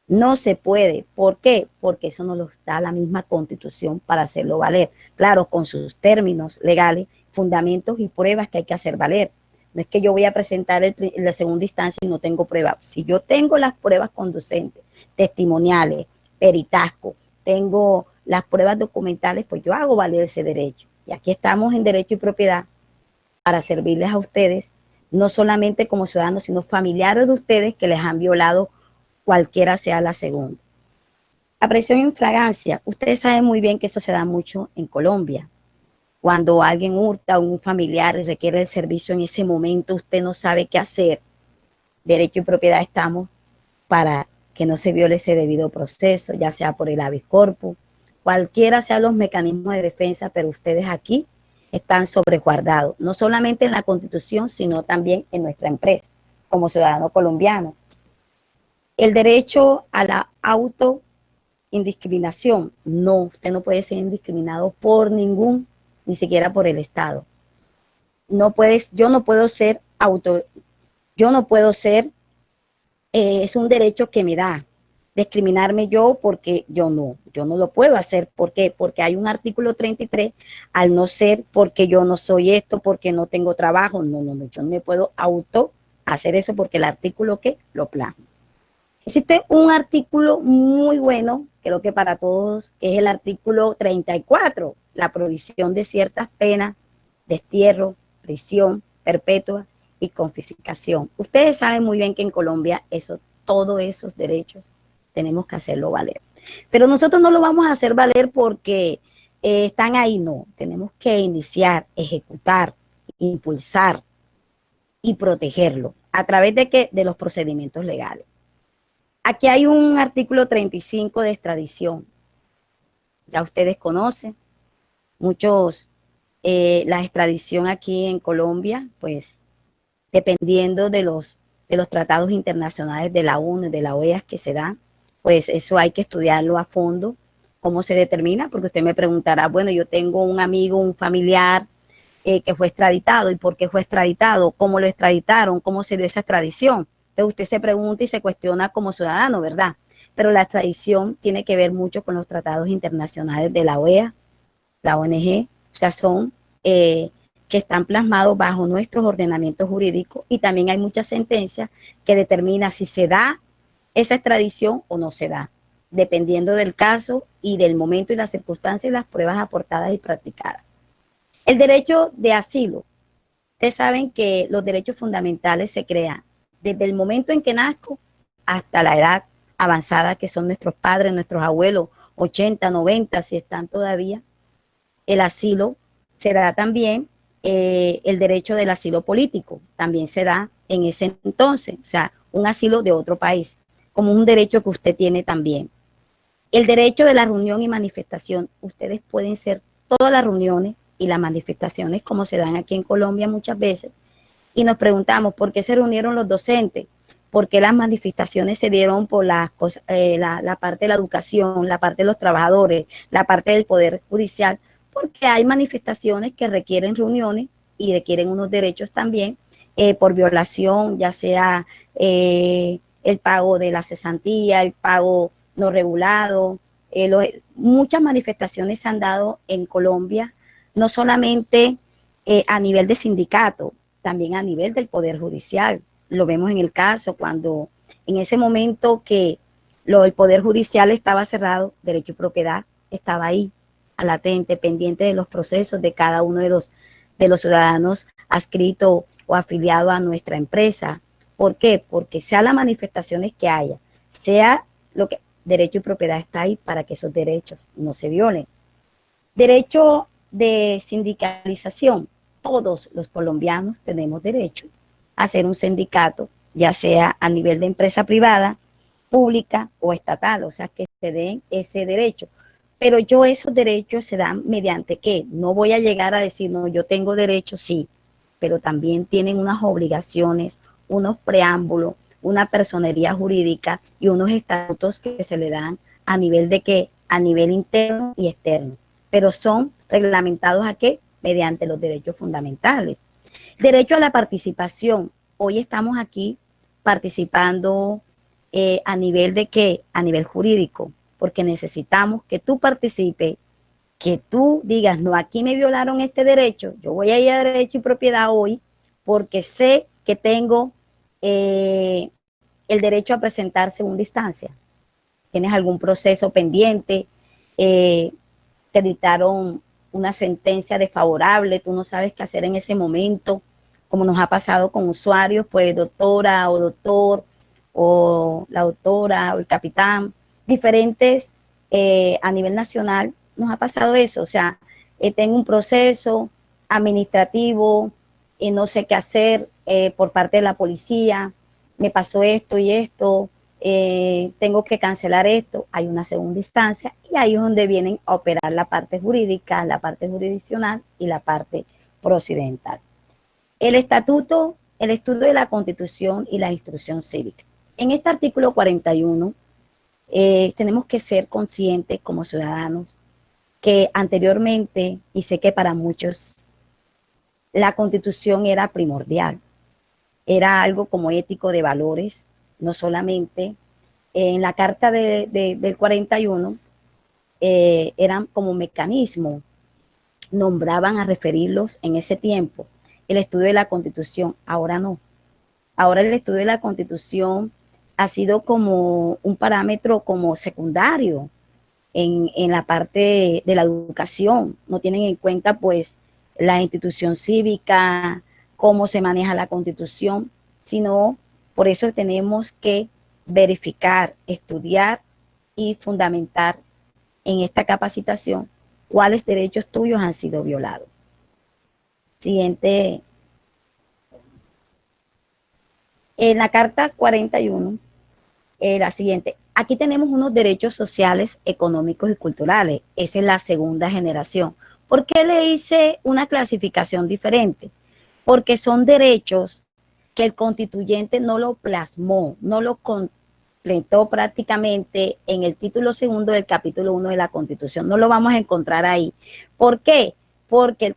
B: No se puede. ¿Por qué? Porque eso nos lo da la misma Constitución para hacerlo valer. Claro, con sus términos legales, fundamentos y pruebas que hay que hacer valer. No es que yo voy a presentar la segunda instancia y no tengo pruebas. Si yo tengo las pruebas conducentes, testimoniales, peritasco, tengo las pruebas documentales, pues yo hago valer ese derecho. Y aquí estamos en derecho y propiedad para servirles a ustedes, no solamente como ciudadanos, sino familiares de ustedes que les han violado cualquiera sea la segunda. Aprehensión en flagrancia. Ustedes saben muy bien que eso se da mucho en Colombia. Cuando alguien hurta a un familiar y requiere el servicio en ese momento, usted no sabe qué hacer. Derecho y propiedad estamos para que no se viole ese debido proceso, ya sea por el habeas corpus, cualquiera sean los mecanismos de defensa, pero ustedes aquí están sobresguardados, no solamente en la Constitución, sino también en nuestra empresa, como ciudadano colombiano. El derecho a la autoindiscriminación. No, usted no puede ser indiscriminado por ningún, ni siquiera por el Estado. No puedes, yo no puedo ser es un derecho que me da discriminarme yo porque yo no lo puedo hacer. ¿Por qué? Porque hay un artículo 33, al no ser porque yo no soy esto, porque no tengo trabajo, no, yo no me puedo hacer eso porque el artículo que lo plasma. Existe un artículo muy bueno, creo que para todos, que es el artículo 34, la provisión de ciertas penas, destierro, prisión perpetua y confiscación. Ustedes saben muy bien que en Colombia todos esos derechos tenemos que hacerlo valer. Pero nosotros no lo vamos a hacer valer porque están ahí, no. Tenemos que iniciar, ejecutar, impulsar y protegerlo. ¿A través de qué? De los procedimientos legales. Aquí hay un artículo 35 de extradición. Ya ustedes conocen, muchos, la extradición aquí en Colombia, pues dependiendo de los tratados internacionales de la ONU, de la OEA que se dan, pues eso hay que estudiarlo a fondo, cómo se determina, porque usted me preguntará, bueno, yo tengo un amigo, un familiar que fue extraditado, ¿y por qué fue extraditado? ¿Cómo lo extraditaron? ¿Cómo se dio esa extradición? Entonces usted se pregunta y se cuestiona como ciudadano, ¿verdad? Pero la extradición tiene que ver mucho con los tratados internacionales de la OEA, la ONG, o sea, son que están plasmados bajo nuestros ordenamientos jurídicos, y también hay muchas sentencias que determinan si se da esa extradición o no se da, dependiendo del caso y del momento y las circunstancias y las pruebas aportadas y practicadas. El derecho de asilo. Ustedes saben que los derechos fundamentales se crean desde el momento en que nazco hasta la edad avanzada que son nuestros padres, nuestros abuelos, 80, 90, si están todavía. El asilo se da también, el derecho del asilo político también se da en ese entonces, o sea, un asilo de otro país, como un derecho que usted tiene también. El derecho de la reunión y manifestación. Ustedes pueden ser todas las reuniones y las manifestaciones como se dan aquí en Colombia muchas veces, y nos preguntamos por qué se reunieron los docentes, por qué las manifestaciones se dieron por la parte de la educación, la parte de los trabajadores, la parte del Poder Judicial, porque hay manifestaciones que requieren reuniones y requieren unos derechos también por violación, ya sea el pago de la cesantía, el pago no regulado. Muchas manifestaciones se han dado en Colombia, no solamente a nivel de sindicato, también a nivel del Poder Judicial. Lo vemos en el caso cuando en ese momento que el Poder Judicial estaba cerrado, Derecho y Propiedad estaba ahí, latente, pendiente de los procesos de cada uno de los ciudadanos adscritos o afiliados a nuestra empresa. ¿Por qué? Porque sea las manifestaciones que haya, sea lo que Derecho y Propiedad está ahí para que esos derechos no se violen. Derecho de sindicalización. Todos los colombianos tenemos derecho a hacer un sindicato, ya sea a nivel de empresa privada, pública o estatal, o sea, que se den ese derecho. Pero esos derechos se dan mediante qué. No voy a llegar a decir, no, yo tengo derecho, sí, pero también tienen unas obligaciones, unos preámbulos, una personería jurídica y unos estatutos que se le dan a nivel de qué, a nivel interno y externo, pero son reglamentados a qué, mediante los derechos fundamentales. Derecho a la participación. Hoy estamos aquí participando a nivel de qué, a nivel jurídico, porque necesitamos que tú participes, que tú digas, no, aquí me violaron este derecho, yo voy a ir a Derecho y Propiedad hoy porque sé que tengo el derecho a presentar segunda instancia. ¿Tienes algún proceso pendiente? Te dictaron una sentencia desfavorable, tú no sabes qué hacer en ese momento, como nos ha pasado con usuarios, pues doctora o doctor, o la doctora o el capitán, diferentes a nivel nacional, nos ha pasado eso, o sea, tengo un proceso administrativo y no sé qué hacer por parte de la policía, me pasó esto y esto, tengo que cancelar esto, hay una segunda instancia y ahí es donde vienen a operar la parte jurídica, la parte jurisdiccional y la parte procedimental. El estatuto, el estudio de la Constitución y la instrucción cívica. En este artículo 41 tenemos que ser conscientes como ciudadanos que anteriormente, y sé que para muchos, la Constitución era primordial, era algo como ético de valores, no solamente en la Carta del 41, eran como mecanismo, nombraban a referirlos en ese tiempo, el estudio de la Constitución, ahora no. Ahora el estudio de la Constitución ha sido como un parámetro como secundario en la parte de la educación. No tienen en cuenta pues la institución cívica, cómo se maneja la Constitución, sino por eso tenemos que verificar, estudiar y fundamentar en esta capacitación cuáles derechos tuyos han sido violados. Siguiente. En la Carta 41, la siguiente. Aquí tenemos unos derechos sociales, económicos y culturales. Esa es la segunda generación. ¿Por qué le hice una clasificación diferente? Porque son derechos que el constituyente no lo plasmó, no lo completó prácticamente en el título segundo del capítulo 1 de la Constitución. No lo vamos a encontrar ahí. ¿Por qué? Porque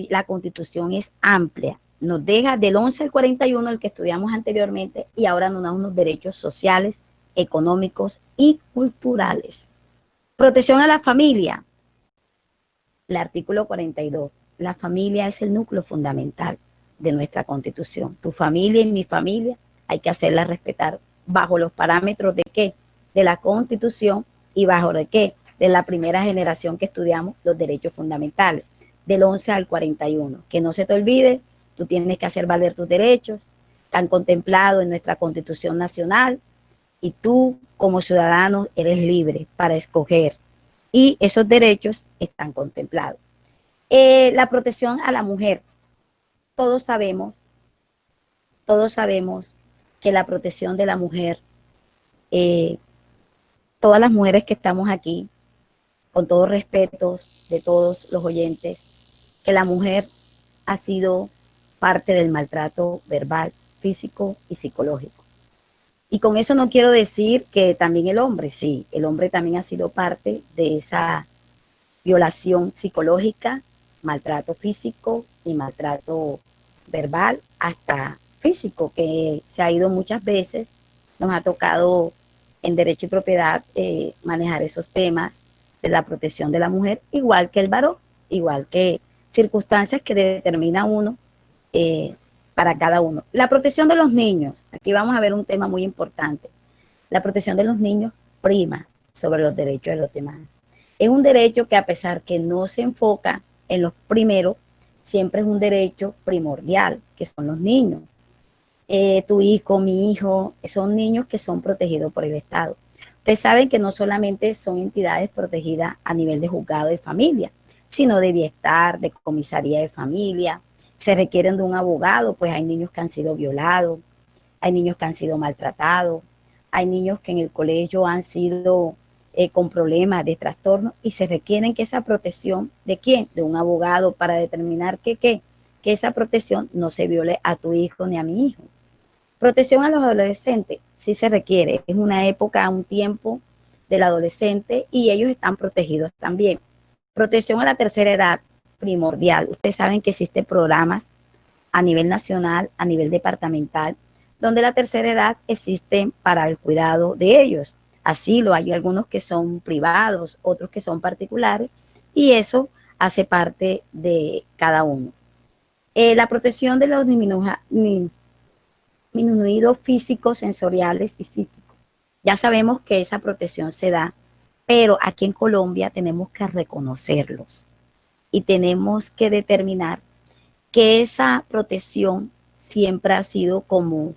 B: la Constitución es amplia. Nos deja del 11 al 41, el que estudiamos anteriormente, y ahora nos da unos derechos sociales, económicos y culturales. Protección a la familia. El artículo 42. La familia es el núcleo fundamental de nuestra Constitución. Tu familia y mi familia hay que hacerla respetar bajo los parámetros de qué, de la Constitución y bajo de qué, de la primera generación que estudiamos los derechos fundamentales, del 11 al 41. Que no se te olvide, tú tienes que hacer valer tus derechos, están contemplados en nuestra Constitución Nacional y tú como ciudadano eres libre para escoger y esos derechos están contemplados. La protección a la mujer. Todos sabemos que la protección de la mujer, todas las mujeres que estamos aquí, con todo respeto de todos los oyentes, que la mujer ha sido parte del maltrato verbal, físico y psicológico. Y con eso no quiero decir que también el hombre, sí, el hombre también ha sido parte de esa violación psicológica, maltrato físico y maltrato verbal, hasta físico, que se ha ido muchas veces. Nos ha tocado en Derecho y Propiedad manejar esos temas de la protección de la mujer, igual que el varón, igual que circunstancias que determina uno para cada uno. La protección de los niños, aquí vamos a ver un tema muy importante. La protección de los niños prima sobre los derechos de los demás. Es un derecho que, a pesar que no se enfoca en los primeros, siempre es un derecho primordial, que son los niños. Tu hijo, mi hijo, son niños que son protegidos por el Estado. Ustedes saben que no solamente son entidades protegidas a nivel de juzgado de familia, sino de bienestar, de comisaría de familia. Se requieren de un abogado, pues hay niños que han sido violados, hay niños que han sido maltratados, hay niños que en el colegio han sido con problemas de trastorno y se requieren que esa protección, ¿de quién? De un abogado para determinar que esa protección no se viole a tu hijo ni a mi hijo. Protección a los adolescentes, sí se requiere, es una época, un tiempo del adolescente y ellos están protegidos también. Protección a la tercera edad, primordial. Ustedes saben que existen programas a nivel nacional, a nivel departamental, donde la tercera edad existe para el cuidado de ellos. Asilo, hay algunos que son privados, otros que son particulares, y eso hace parte de cada uno. La protección de los disminuidos físicos, sensoriales y psíquicos. Ya sabemos que esa protección se da, pero aquí en Colombia tenemos que reconocerlos y tenemos que determinar que esa protección siempre ha sido como,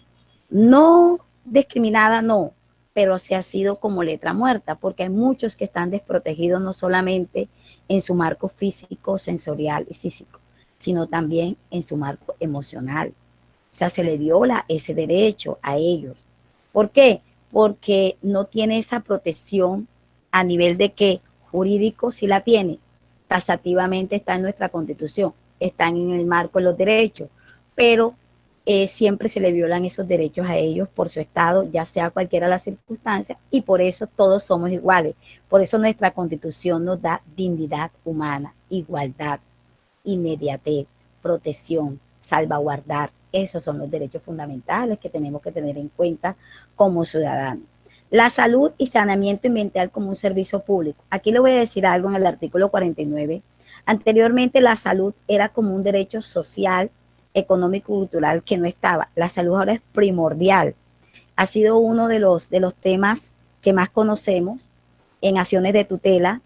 B: no discriminada, no, pero se ha sido como letra muerta, porque hay muchos que están desprotegidos no solamente en su marco físico, sensorial y físico, sino también en su marco emocional. O sea, se le viola ese derecho a ellos. ¿Por qué? Porque no tiene esa protección a nivel de que jurídico sí la tiene, taxativamente está en nuestra Constitución, están en el marco de los derechos, pero siempre se le violan esos derechos a ellos por su estado, ya sea cualquiera la circunstancia, y por eso todos somos iguales. Por eso nuestra Constitución nos da dignidad humana, igualdad, inmediatez, protección, salvaguardar. Esos son los derechos fundamentales que tenemos que tener en cuenta como ciudadanos. La salud y saneamiento mental como un servicio público. Aquí le voy a decir algo en el artículo 49. Anteriormente la salud era como un derecho social, económico y cultural que no estaba. La salud ahora es primordial. Ha sido uno de los temas que más conocemos en acciones de tutela,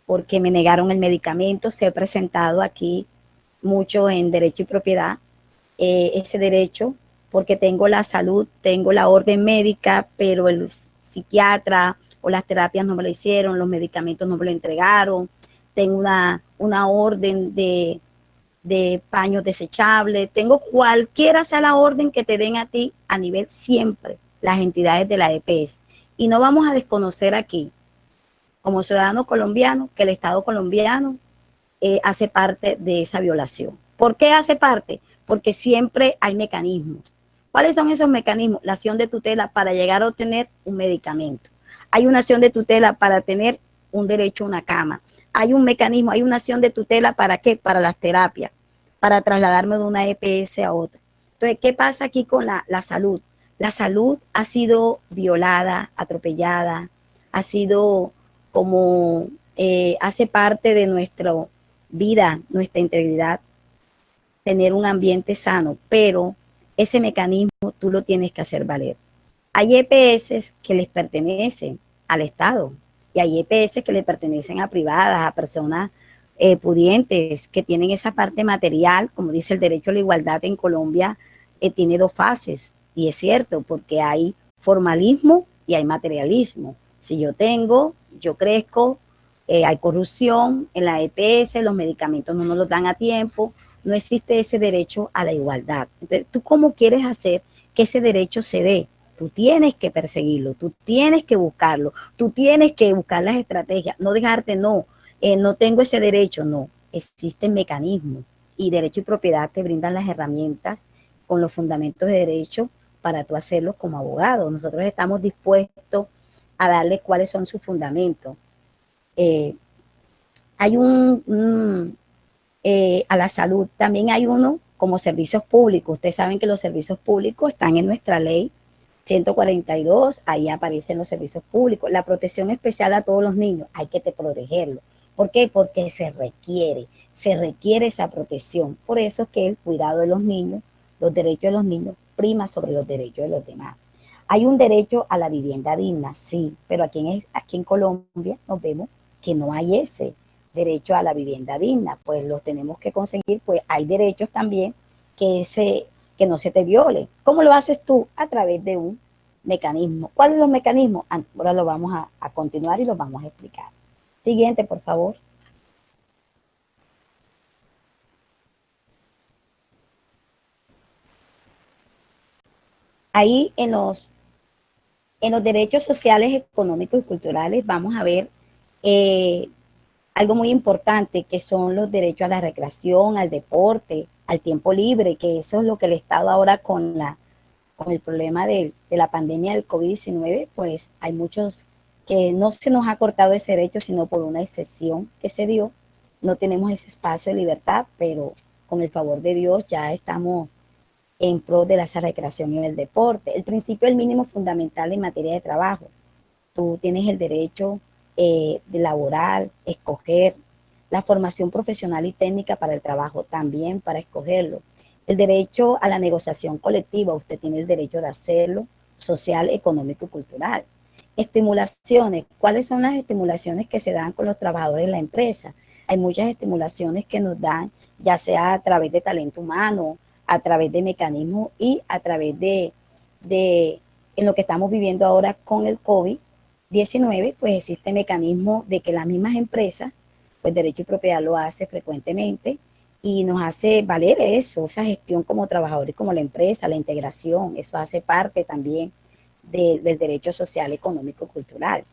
B: porque me negaron el medicamento. Se ha presentado aquí mucho en derecho y propiedad, ese derecho, porque tengo la salud, tengo la orden médica, pero el psiquiatra o las terapias no me lo hicieron, los medicamentos no me lo entregaron, tengo una orden de paños desechables, tengo cualquiera sea la orden que te den a ti a nivel siempre, las entidades de la EPS. Y no vamos a desconocer aquí, como ciudadanos colombianos, que el Estado colombiano hace parte de esa violación. ¿Por qué hace parte? Porque siempre hay mecanismos. ¿Cuáles son esos mecanismos? La acción de tutela para llegar a obtener un medicamento. Hay una acción de tutela para tener un derecho a una cama. Hay un mecanismo, hay una acción de tutela ¿para qué? Para las terapias, para trasladarme de una EPS a otra. Entonces, ¿qué pasa aquí con la salud? La salud ha sido violada, atropellada, ha sido como hace parte de nuestra vida, nuestra integridad, tener un ambiente sano, pero ese mecanismo tú lo tienes que hacer valer. Hay EPS que les pertenecen al Estado y hay EPS que le pertenecen a privadas, a personas pudientes, que tienen esa parte material, como dice el derecho a la igualdad en Colombia, tiene dos fases, y es cierto, porque hay formalismo y hay materialismo. Si yo tengo, yo crezco, hay corrupción en la EPS, los medicamentos no nos los dan a tiempo, no existe ese derecho a la igualdad. Entonces, ¿tú cómo quieres hacer que ese derecho se dé? Tú tienes que perseguirlo, tú tienes que buscarlo, tú tienes que buscar las estrategias, no dejarte, no tengo ese derecho, no, existen mecanismos y derecho y propiedad te brindan las herramientas con los fundamentos de derecho para tú hacerlo como abogado. Nosotros estamos dispuestos a darle cuáles son sus fundamentos. Hay a la salud, también hay uno como servicios públicos. Ustedes saben que los servicios públicos están en nuestra ley 142, ahí aparecen los servicios públicos. La protección especial a todos los niños, hay que protegerlos. ¿Por qué? Porque se requiere esa protección. Por eso es que el cuidado de los niños Los derechos de los niños priman sobre los derechos de los demás. Hay un derecho a la vivienda digna, sí, pero aquí en Colombia nos vemos que no hay ese derecho a la vivienda digna, pues los tenemos que conseguir, pues hay derechos también que no se te viole. ¿Cómo lo haces tú? A través de un mecanismo. ¿Cuáles son los mecanismos? Ahora lo vamos a continuar y lo vamos a explicar. Siguiente, por favor. Ahí en los derechos sociales, económicos y culturales vamos a ver eh, algo muy importante, que son los derechos a la recreación, al deporte, al tiempo libre, que eso es lo que el Estado ahora con el problema de la pandemia del COVID-19, pues hay muchos que no se nos ha cortado ese derecho, sino por una excepción que se dio. No tenemos ese espacio de libertad, pero con el favor de Dios ya estamos en pro de la recreación y el deporte. El principio del mínimo fundamental en materia de trabajo. Tú tienes el derecho de laborar, escoger la formación profesional y técnica para el trabajo, también para escogerlo. El derecho a la negociación colectiva, usted tiene el derecho de hacerlo, social, económico y cultural. Estimulaciones, ¿cuáles son las estimulaciones que se dan con los trabajadores de la empresa? Hay muchas estimulaciones que nos dan, ya sea a través de talento humano, a través de mecanismos y a través en lo que estamos viviendo ahora con el COVID-19, pues existe mecanismo de que las mismas empresas, pues Derecho y Propiedad lo hace frecuentemente y nos hace valer eso, esa gestión como trabajadores, como la empresa, la integración, eso hace parte también del derecho social, económico, cultural.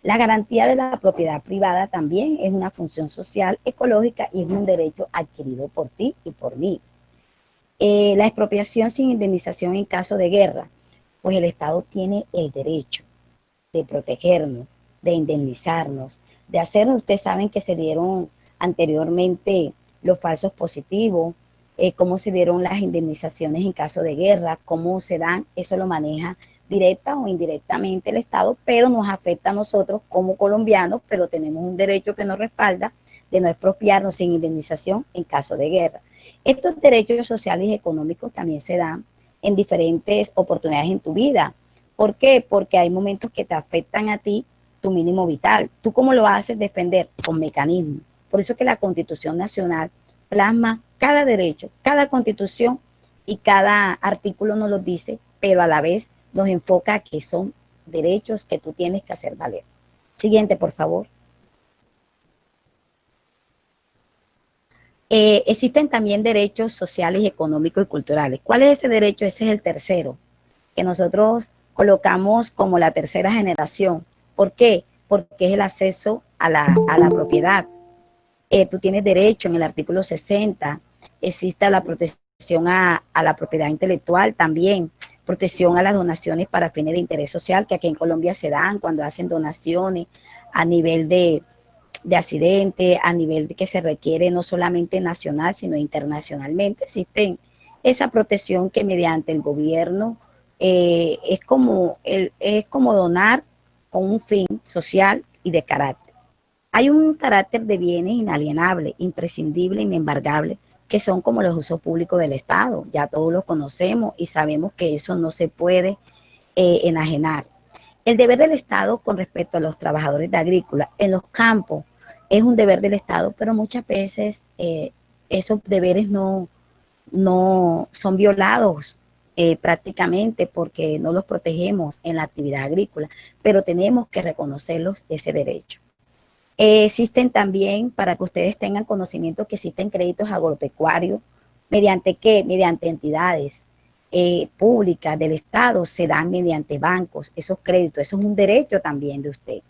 B: La garantía de la propiedad privada también es una función social, ecológica y es un derecho adquirido por ti y por mí. La expropiación sin indemnización en caso de guerra, pues el Estado tiene el derecho de protegernos, de indemnizarnos, de hacernos. Ustedes saben que se dieron anteriormente los falsos positivos, cómo se dieron las indemnizaciones en caso de guerra, cómo se dan, eso lo maneja directa o indirectamente el Estado, pero nos afecta a nosotros como colombianos, pero tenemos un derecho que nos respalda de no expropiarnos sin indemnización en caso de guerra. Estos derechos sociales y económicos también se dan en diferentes oportunidades en tu vida. ¿Por qué? Porque hay momentos que te afectan a ti tu mínimo vital. ¿Tú cómo lo haces defender? Con mecanismos. Por eso que la Constitución Nacional plasma cada derecho, cada constitución y cada artículo nos lo dice, pero a la vez nos enfoca a que son derechos que tú tienes que hacer valer. Siguiente, por favor. Existen también derechos sociales, económicos y culturales. ¿Cuál es ese derecho? Ese es el tercero, que nosotros colocamos como la tercera generación. ¿Por qué? Porque es el acceso a la propiedad. Tú tienes derecho en el artículo 60, existe la protección a la propiedad intelectual también, protección a las donaciones para fines de interés social, que aquí en Colombia se dan cuando hacen donaciones a nivel de accidente, a nivel de que se requiere no solamente nacional, sino internacionalmente. Existen esa protección que mediante el gobierno es como donar con un fin social y de carácter. Hay un carácter de bienes inalienables, imprescindibles, inembargables, que son como los usos públicos del Estado. Ya todos los conocemos y sabemos que eso no se puede enajenar. El deber del Estado con respecto a los trabajadores de agrícola en los campos es un deber del Estado, pero muchas veces esos deberes no son violados prácticamente porque no los protegemos en la actividad agrícola, pero tenemos que reconocerlos ese derecho. Existen también, para que ustedes tengan conocimiento, que existen créditos agropecuarios, ¿mediante qué? Mediante entidades públicas del Estado, se dan mediante bancos, esos créditos, eso es un derecho también de usted.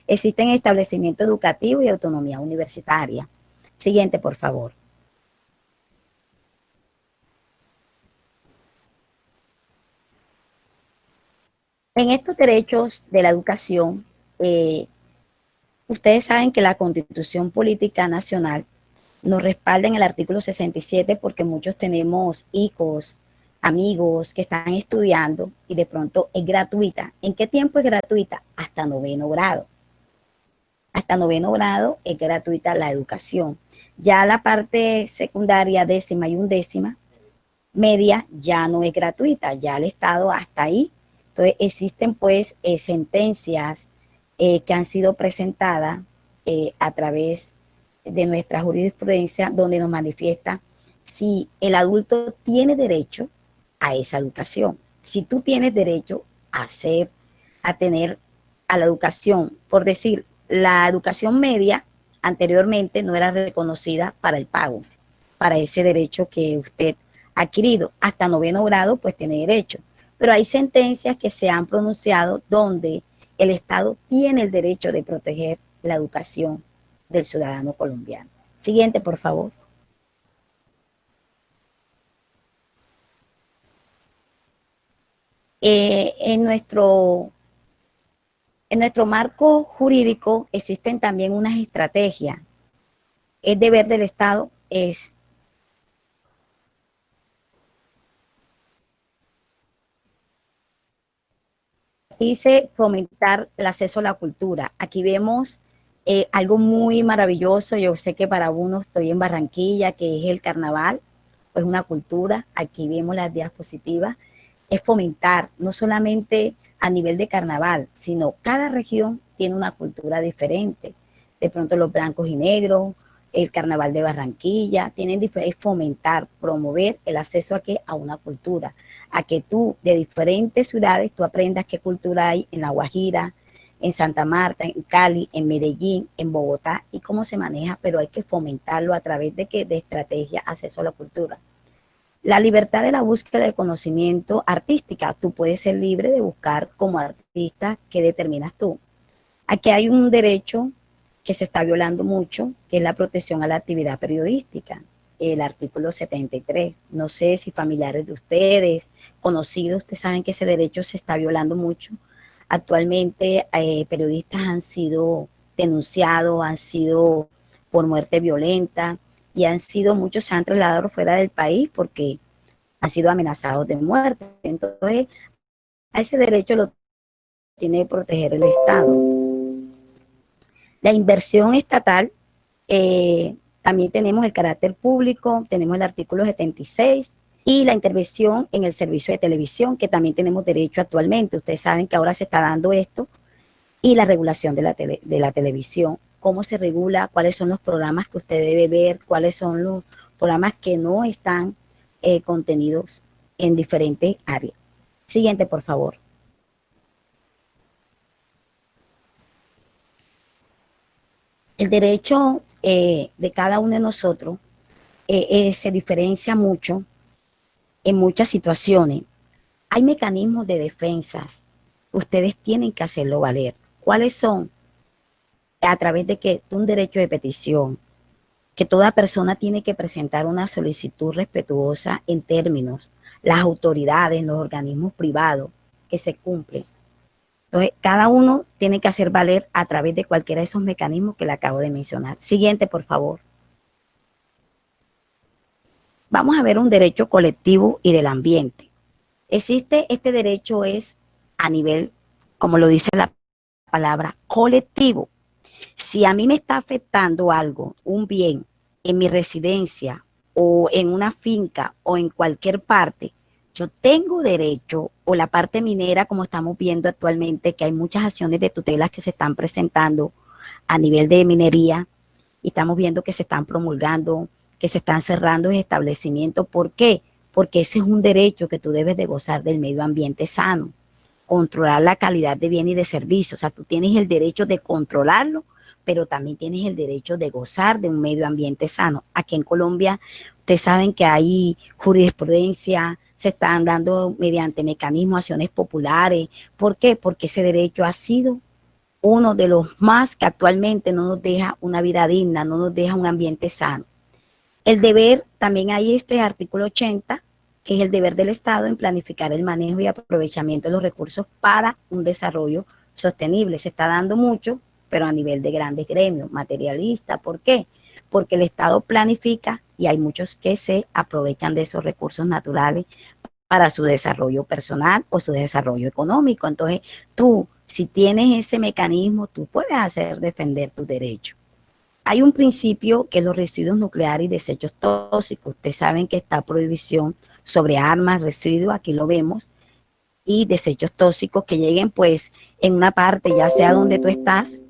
B: Existen establecimientos educativos y autonomía universitaria. Siguiente, por favor. En estos derechos de la educación, ustedes saben que la Constitución Política Nacional nos respalda en el artículo 67 porque muchos tenemos hijos, amigos que están estudiando y de pronto es gratuita. ¿En qué tiempo es gratuita? Hasta noveno grado. Hasta noveno grado es gratuita la educación. Ya la parte secundaria, décima y undécima, media ya no es gratuita, ya el Estado hasta ahí. Entonces existen pues sentencias que han sido presentadas a través de nuestra jurisprudencia donde nos manifiesta si el adulto tiene derecho a esa educación. Si tú tienes derecho a tener a la educación, por decir, la educación media anteriormente no era reconocida para el pago, para ese derecho que usted ha adquirido. Hasta noveno grado, pues tiene derecho. Pero hay sentencias que se han pronunciado donde el Estado tiene el derecho de proteger la educación del ciudadano colombiano. Siguiente, por favor. En nuestro marco jurídico existen también unas estrategias. El deber del Estado es dice fomentar el acceso a la cultura. Aquí vemos algo muy maravilloso. Yo sé que para uno estoy en Barranquilla, que es el carnaval, pues una cultura. Aquí vemos las diapositivas. Es fomentar, no solamente a nivel de carnaval, sino cada región tiene una cultura diferente. De pronto los blancos y negros, el carnaval de Barranquilla, es fomentar, promover el acceso a una cultura, a que tú de diferentes ciudades, tú aprendas qué cultura hay en La Guajira, en Santa Marta, en Cali, en Medellín, en Bogotá y cómo se maneja, pero hay que fomentarlo a través de estrategia, acceso a la cultura. La libertad de la búsqueda de conocimiento artística, tú puedes ser libre de buscar como artista qué determinas tú. Aquí hay un derecho que se está violando mucho, que es la protección a la actividad periodística, el artículo 73. No sé si familiares de ustedes, conocidos, ustedes saben que ese derecho se está violando mucho. Actualmente periodistas han sido denunciados, han sido por muerte violenta y muchos se han trasladado fuera del país porque han sido amenazados de muerte. Entonces, a ese derecho lo tiene que proteger el Estado. La inversión estatal, también tenemos el carácter público, tenemos el artículo 76 y la intervención en el servicio de televisión, que también tenemos derecho actualmente. Ustedes saben que ahora se está dando esto, y la regulación de la televisión, cómo se regula, cuáles son los programas que usted debe ver, cuáles son los programas que no están contenidos en diferentes áreas. Siguiente, por favor. El derecho de cada uno de nosotros se diferencia mucho en muchas situaciones. Hay mecanismos de defensas. Ustedes tienen que hacerlo valer. ¿Cuáles son? A través de que un derecho de petición, que toda persona tiene que presentar una solicitud respetuosa en términos, las autoridades, los organismos privados, que se cumplen. Entonces, cada uno tiene que hacer valer a través de cualquiera de esos mecanismos que le acabo de mencionar. Siguiente, por favor. Vamos a ver un derecho colectivo y del ambiente. Este derecho es a nivel, como lo dice la palabra, colectivo. Si a mí me está afectando algo, un bien, en mi residencia o en una finca o en cualquier parte, yo tengo derecho, o la parte minera, como estamos viendo actualmente, que hay muchas acciones de tutelas que se están presentando a nivel de minería, y estamos viendo que se están promulgando, que se están cerrando establecimientos. ¿Por qué? Porque ese es un derecho que tú debes de gozar del medio ambiente sano, controlar la calidad de bien y de servicio. O sea, tú tienes el derecho de controlarlo, pero también tienes el derecho de gozar de un medio ambiente sano. Aquí en Colombia, ustedes saben que hay jurisprudencia, se están dando mediante mecanismos, acciones populares. ¿Por qué? Porque ese derecho ha sido uno de los más que actualmente no nos deja una vida digna, no nos deja un ambiente sano. El deber, también hay este artículo 80, que es el deber del Estado en planificar el manejo y aprovechamiento de los recursos para un desarrollo sostenible. Se está dando mucho, pero a nivel de grandes gremios, materialistas. ¿Por qué? Porque el Estado planifica y hay muchos que se aprovechan de esos recursos naturales para su desarrollo personal o su desarrollo económico. Entonces, tú, si tienes ese mecanismo, tú puedes defender tus derechos. Hay un principio que es los residuos nucleares y desechos tóxicos. Ustedes saben que está prohibición sobre armas, residuos, aquí lo vemos, y desechos tóxicos que lleguen pues en una parte, ya sea donde tú estás,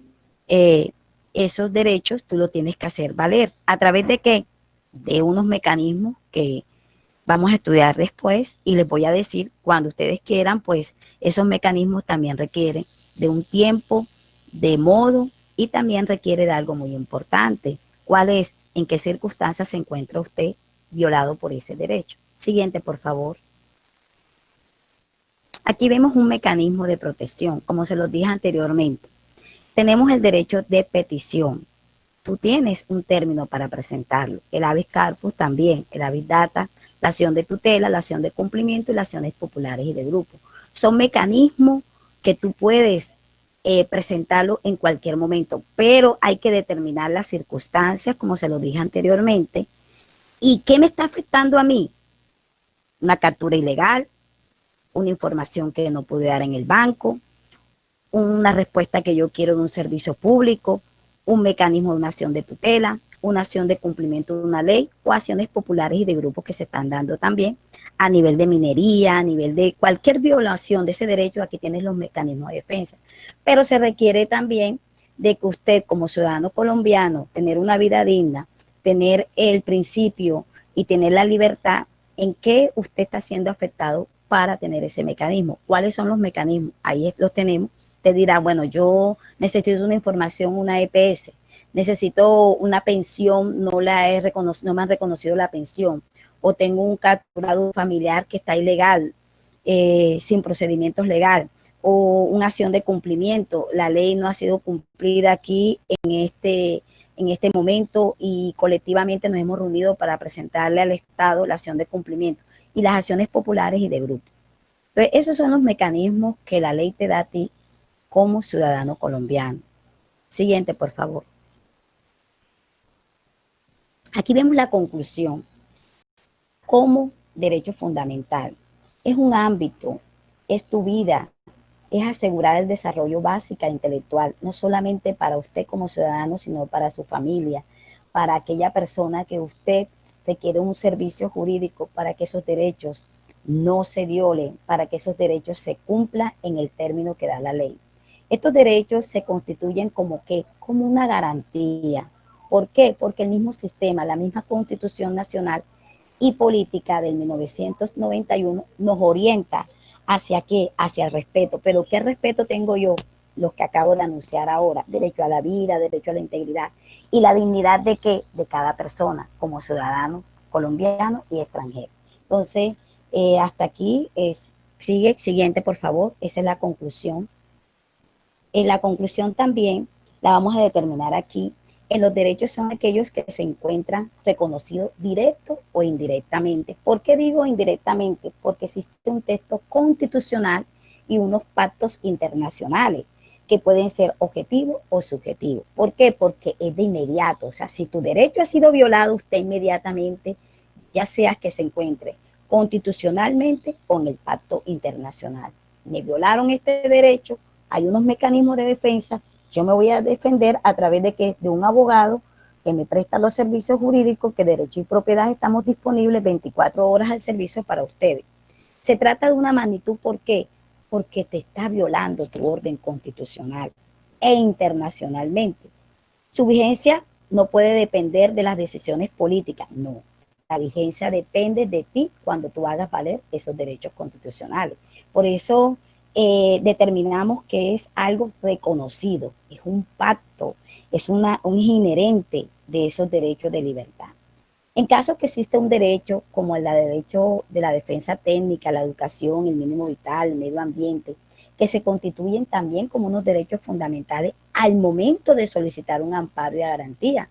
B: esos derechos tú lo tienes que hacer valer. ¿A través de qué? De unos mecanismos que vamos a estudiar después y les voy a decir cuando ustedes quieran, pues esos mecanismos también requieren de un tiempo, de modo y también requiere de algo muy importante. ¿Cuál es? ¿En qué circunstancias se encuentra usted violado por ese derecho? Siguiente, por favor. Aquí vemos un mecanismo de protección, como se los dije anteriormente. Tenemos el derecho de petición. Tú tienes un término para presentarlo. El habeas corpus también, el habeas data, la acción de tutela, la acción de cumplimiento y las acciones populares y de grupo. Son mecanismos que tú puedes presentarlo en cualquier momento, pero hay que determinar las circunstancias, como se lo dije anteriormente. ¿Y qué me está afectando a mí? Una captura ilegal, una información que no pude dar en el banco, una respuesta que yo quiero de un servicio público, un mecanismo de una acción de tutela, una acción de cumplimiento de una ley o acciones populares y de grupos que se están dando también a nivel de minería, a nivel de cualquier violación de ese derecho. Aquí tienes los mecanismos de defensa. Pero se requiere también de que usted como ciudadano colombiano, tener una vida digna, tener el principio y tener la libertad en que usted está siendo afectado para tener ese mecanismo. ¿Cuáles son los mecanismos? Ahí los tenemos. Te dirá, bueno, yo necesito una información, una EPS, necesito una pensión, no me han reconocido la pensión, o tengo un capturado familiar que está ilegal, sin procedimientos legales, o una acción de cumplimiento, la ley no ha sido cumplida aquí en este momento y colectivamente nos hemos reunido para presentarle al Estado la acción de cumplimiento y las acciones populares y de grupo. Entonces, esos son los mecanismos que la ley te da a ti como ciudadano colombiano. Siguiente, por favor. Aquí vemos la conclusión. Como derecho fundamental, es un ámbito, es tu vida, es asegurar el desarrollo básico e intelectual, no solamente para usted como ciudadano, sino para su familia, para aquella persona que usted requiere un servicio jurídico para que esos derechos no se violen, para que esos derechos se cumplan en el término que da la ley. Estos derechos se constituyen como una garantía. ¿Por qué? Porque el mismo sistema, la misma Constitución Nacional y Política del 1991 nos orienta hacia qué, hacia el respeto. Pero ¿qué respeto tengo yo? Los que acabo de anunciar ahora: derecho a la vida, derecho a la integridad y la dignidad de qué, de cada persona como ciudadano colombiano y extranjero. Entonces, hasta aquí siguiente, por favor. Esa es la conclusión. La conclusión también la vamos a determinar aquí. Los derechos son aquellos que se encuentran reconocidos directo o indirectamente. ¿Por qué digo indirectamente? Porque existe un texto constitucional y unos pactos internacionales que pueden ser objetivos o subjetivos. ¿Por qué? Porque es de inmediato. O sea, si tu derecho ha sido violado, usted inmediatamente, ya sea que se encuentre constitucionalmente o en el pacto internacional. Me violaron este derecho, hay unos mecanismos de defensa, yo me voy a defender a través de un abogado que me presta los servicios jurídicos, que Derecho y Propiedad estamos disponibles 24 horas al servicio para ustedes. Se trata de una magnitud, ¿por qué? Porque te está violando tu orden constitucional e internacionalmente. Su vigencia no puede depender de las decisiones políticas, no. La vigencia depende de ti cuando tú hagas valer esos derechos constitucionales. Por eso determinamos que es algo reconocido, es un pacto, es un inherente de esos derechos de libertad. En caso que exista un derecho como el derecho de la defensa técnica, la educación, el mínimo vital, el medio ambiente, que se constituyen también como unos derechos fundamentales al momento de solicitar un amparo y garantía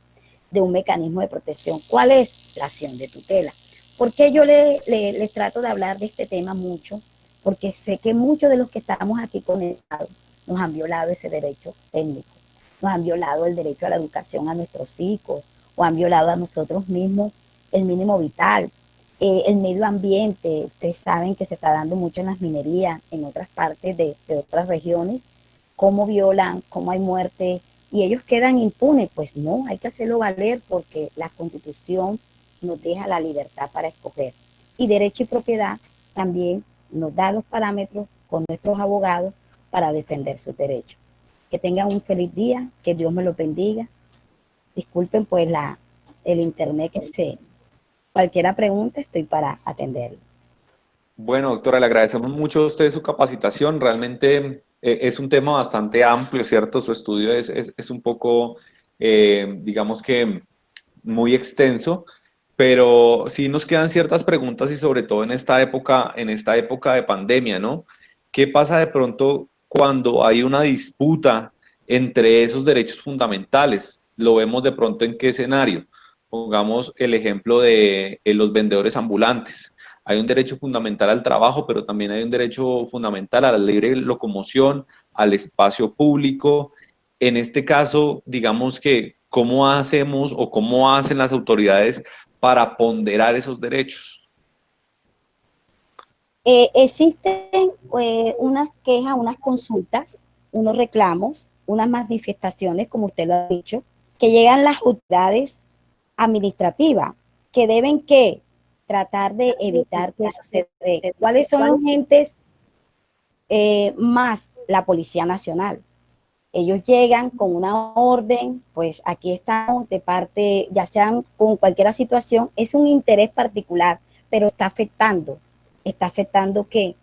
B: de un mecanismo de protección. ¿Cuál es? La acción de tutela. ¿Por qué yo les trato de hablar de este tema mucho? Porque sé que muchos de los que estamos aquí conectados nos han violado ese derecho técnico, nos han violado el derecho a la educación a nuestros hijos, o han violado a nosotros mismos el mínimo vital, el medio ambiente. Ustedes saben que se está dando mucho en las minerías, en otras partes de otras regiones, cómo violan, cómo hay muerte, y ellos quedan impunes. Pues no, hay que hacerlo valer porque la Constitución nos deja la libertad para escoger. Y derecho y propiedad también nos da los parámetros con nuestros abogados para defender sus derechos. Que tengan un feliz día, que Dios me los bendiga. Disculpen pues el internet cualquiera pregunta estoy para atenderlo.
A: Bueno, doctora, le agradecemos mucho a usted su capacitación. Realmente es un tema bastante amplio, ¿cierto? Su estudio es un poco, digamos que, muy extenso, pero sí nos quedan ciertas preguntas y sobre todo en esta época de pandemia, ¿no? ¿Qué pasa de pronto cuando hay una disputa entre esos derechos fundamentales? ¿Lo vemos de pronto en qué escenario? Pongamos el ejemplo de los vendedores ambulantes. Hay un derecho fundamental al trabajo, pero también hay un derecho fundamental a la libre locomoción, al espacio público. En este caso, digamos que, ¿cómo hacemos o cómo hacen las autoridades para ponderar esos derechos?
B: Existen unas quejas, unas consultas, unos reclamos, unas manifestaciones, como usted lo ha dicho, que llegan las autoridades administrativas, que deben que tratar de evitar que eso se dé. ¿Cuáles son los entes más la Policía Nacional? Ellos llegan con una orden, pues aquí estamos de parte, ya sean con cualquier situación, es un interés particular, pero está afectando que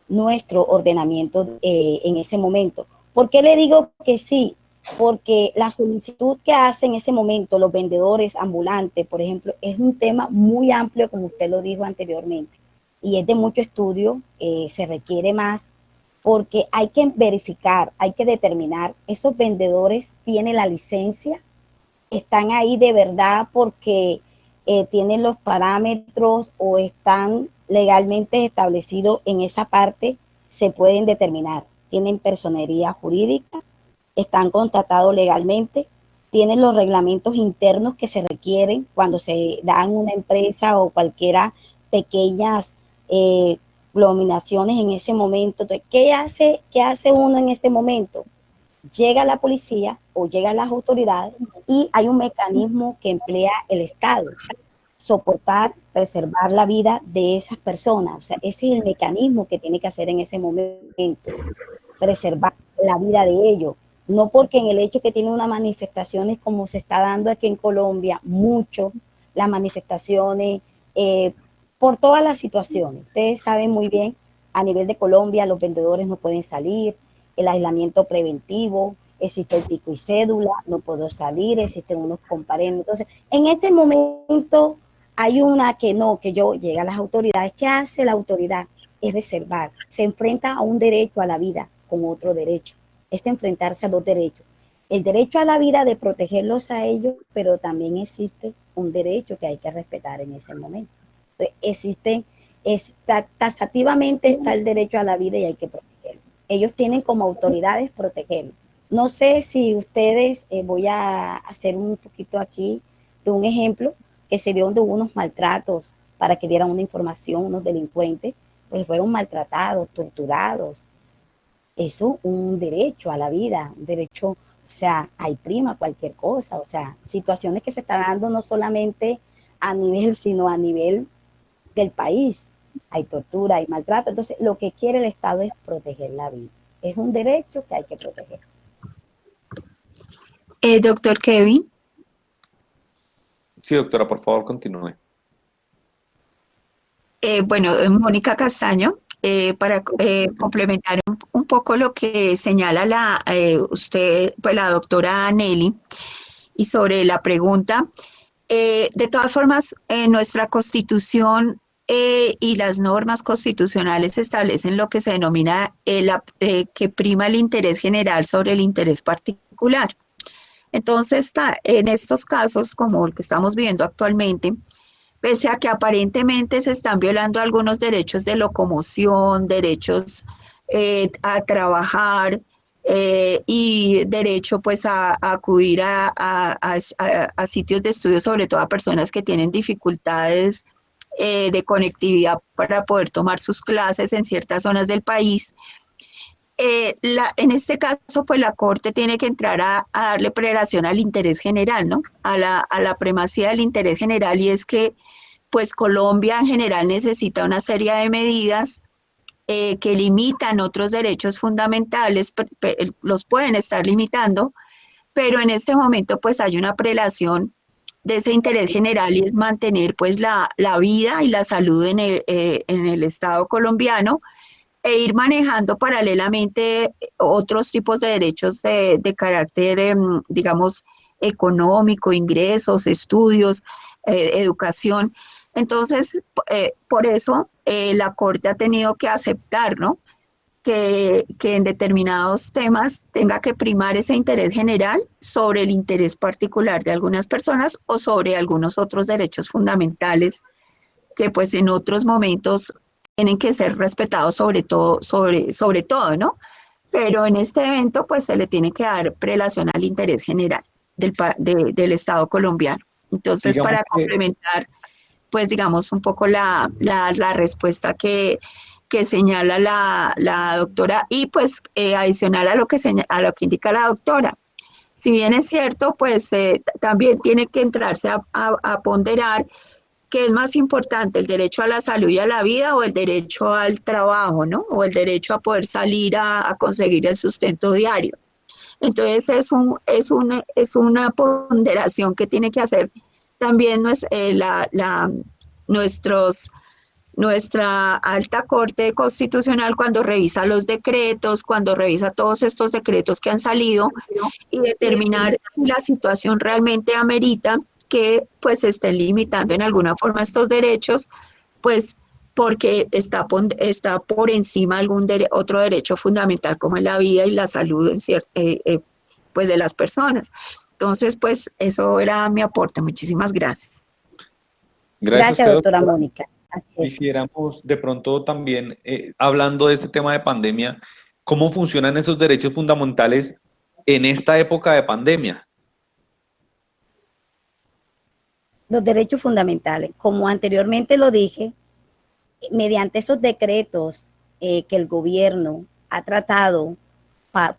B: nuestro ordenamiento en ese momento. ¿Por qué le digo que sí? Porque la solicitud que hacen en ese momento los vendedores ambulantes, por ejemplo, es un tema muy amplio, como usted lo dijo anteriormente, y es de mucho estudio, se requiere más porque hay que verificar, hay que determinar, esos vendedores tienen la licencia, están ahí de verdad porque tienen los parámetros o están legalmente establecidos en esa parte, se pueden determinar. Tienen personería jurídica, están contratados legalmente, tienen los reglamentos internos que se requieren cuando se dan una empresa o cualquiera pequeñas nominaciones en ese momento. Entonces, ¿qué hace uno en este momento? Llega la policía o llegan las autoridades y hay un mecanismo que emplea el Estado, soportar, preservar la vida de esas personas. O sea, ese es el mecanismo que tiene que hacer en ese momento, preservar la vida de ellos. No porque en el hecho que tiene unas manifestaciones como se está dando aquí en Colombia, mucho, las manifestaciones, por todas las situaciones. Ustedes saben muy bien, a nivel de Colombia los vendedores no pueden salir, el aislamiento preventivo, existe el pico y cédula, no puedo salir, existen unos comparendos. Entonces, en ese momento hay una que no, que yo llega a las autoridades. ¿Qué hace la autoridad? Es reservar, se enfrenta a un derecho a la vida con otro derecho, es enfrentarse a dos derechos. El derecho a la vida de protegerlos a ellos, pero también existe un derecho que hay que respetar en ese momento. Existe, taxativamente está el derecho a la vida y hay que protegerlo. Ellos tienen como autoridades protegerlo. No sé si ustedes, voy a hacer un poquito aquí de un ejemplo que se dio donde hubo unos maltratos para que dieran una información, unos delincuentes, pues fueron maltratados, torturados. Eso, un derecho a la vida, un derecho, o sea, hay prima cualquier cosa, o sea, situaciones que se están dando no solamente a nivel, sino a nivel del país. Hay tortura, hay maltrato. Entonces, lo que quiere el Estado es proteger la vida. Es un derecho que hay que proteger.
D: Doctor Kevin.
A: Sí, doctora, por favor, continúe.
D: Bueno, Mónica Castaño, para complementar un poco lo que señala usted, pues la doctora Nelly, y sobre la pregunta, de todas formas, nuestra Constitución y las normas constitucionales establecen lo que se denomina que prima el interés general sobre el interés particular. Entonces, en estos casos, como el que estamos viendo actualmente, pese a que aparentemente se están violando algunos derechos de locomoción, derechos a trabajar y derecho pues a acudir a sitios de estudio, sobre todo a personas que tienen dificultades de conectividad para poder tomar sus clases en ciertas zonas del país. En este caso, pues la Corte tiene que entrar a darle prelación al interés general, ¿no? A la primacía del interés general, y es que pues Colombia en general necesita una serie de medidas que limitan otros derechos fundamentales, los pueden estar limitando, pero en este momento pues hay una prelación de ese interés general y es mantener pues la vida y la salud en el Estado colombiano e ir manejando paralelamente otros tipos de derechos de carácter, digamos, económico, ingresos, estudios, educación. Entonces, por eso la Corte ha tenido que aceptar, ¿no? Que en determinados temas tenga que primar ese interés general sobre el interés particular de algunas personas o sobre algunos otros derechos fundamentales que pues en otros momentos tienen que ser respetados sobre todo, ¿no? Pero en este evento pues se le tiene que dar prelación al interés general del Estado colombiano. Entonces,
A: Digamos
D: para
A: que
D: complementar, pues digamos un poco la respuesta que señala la doctora y pues adicional a lo a lo que indica la doctora. Si bien es cierto, pues también tiene que entrarse a ponderar qué es más importante, el derecho a la salud y a la vida o el derecho al trabajo, ¿no? O el derecho a poder salir a conseguir el sustento diario. Entonces es una ponderación que tiene que hacer también nuestros nuestra alta corte constitucional cuando revisa los decretos, cuando revisa todos estos decretos que han salido y determinar si la situación realmente amerita que pues se estén limitando en alguna forma estos derechos, pues porque está por encima algún otro derecho fundamental como es la vida y la salud pues de las personas. Entonces, pues eso era mi aporte. Muchísimas gracias.
A: gracias a
B: Gracias,
A: usted,
B: doctora
A: doctora.
B: Mónica. Así es.
A: Quisiéramos de pronto también, hablando de este tema de pandemia, ¿cómo funcionan esos derechos fundamentales en esta época de pandemia?
B: Los derechos fundamentales, como anteriormente lo dije, mediante esos decretos que el gobierno ha tratado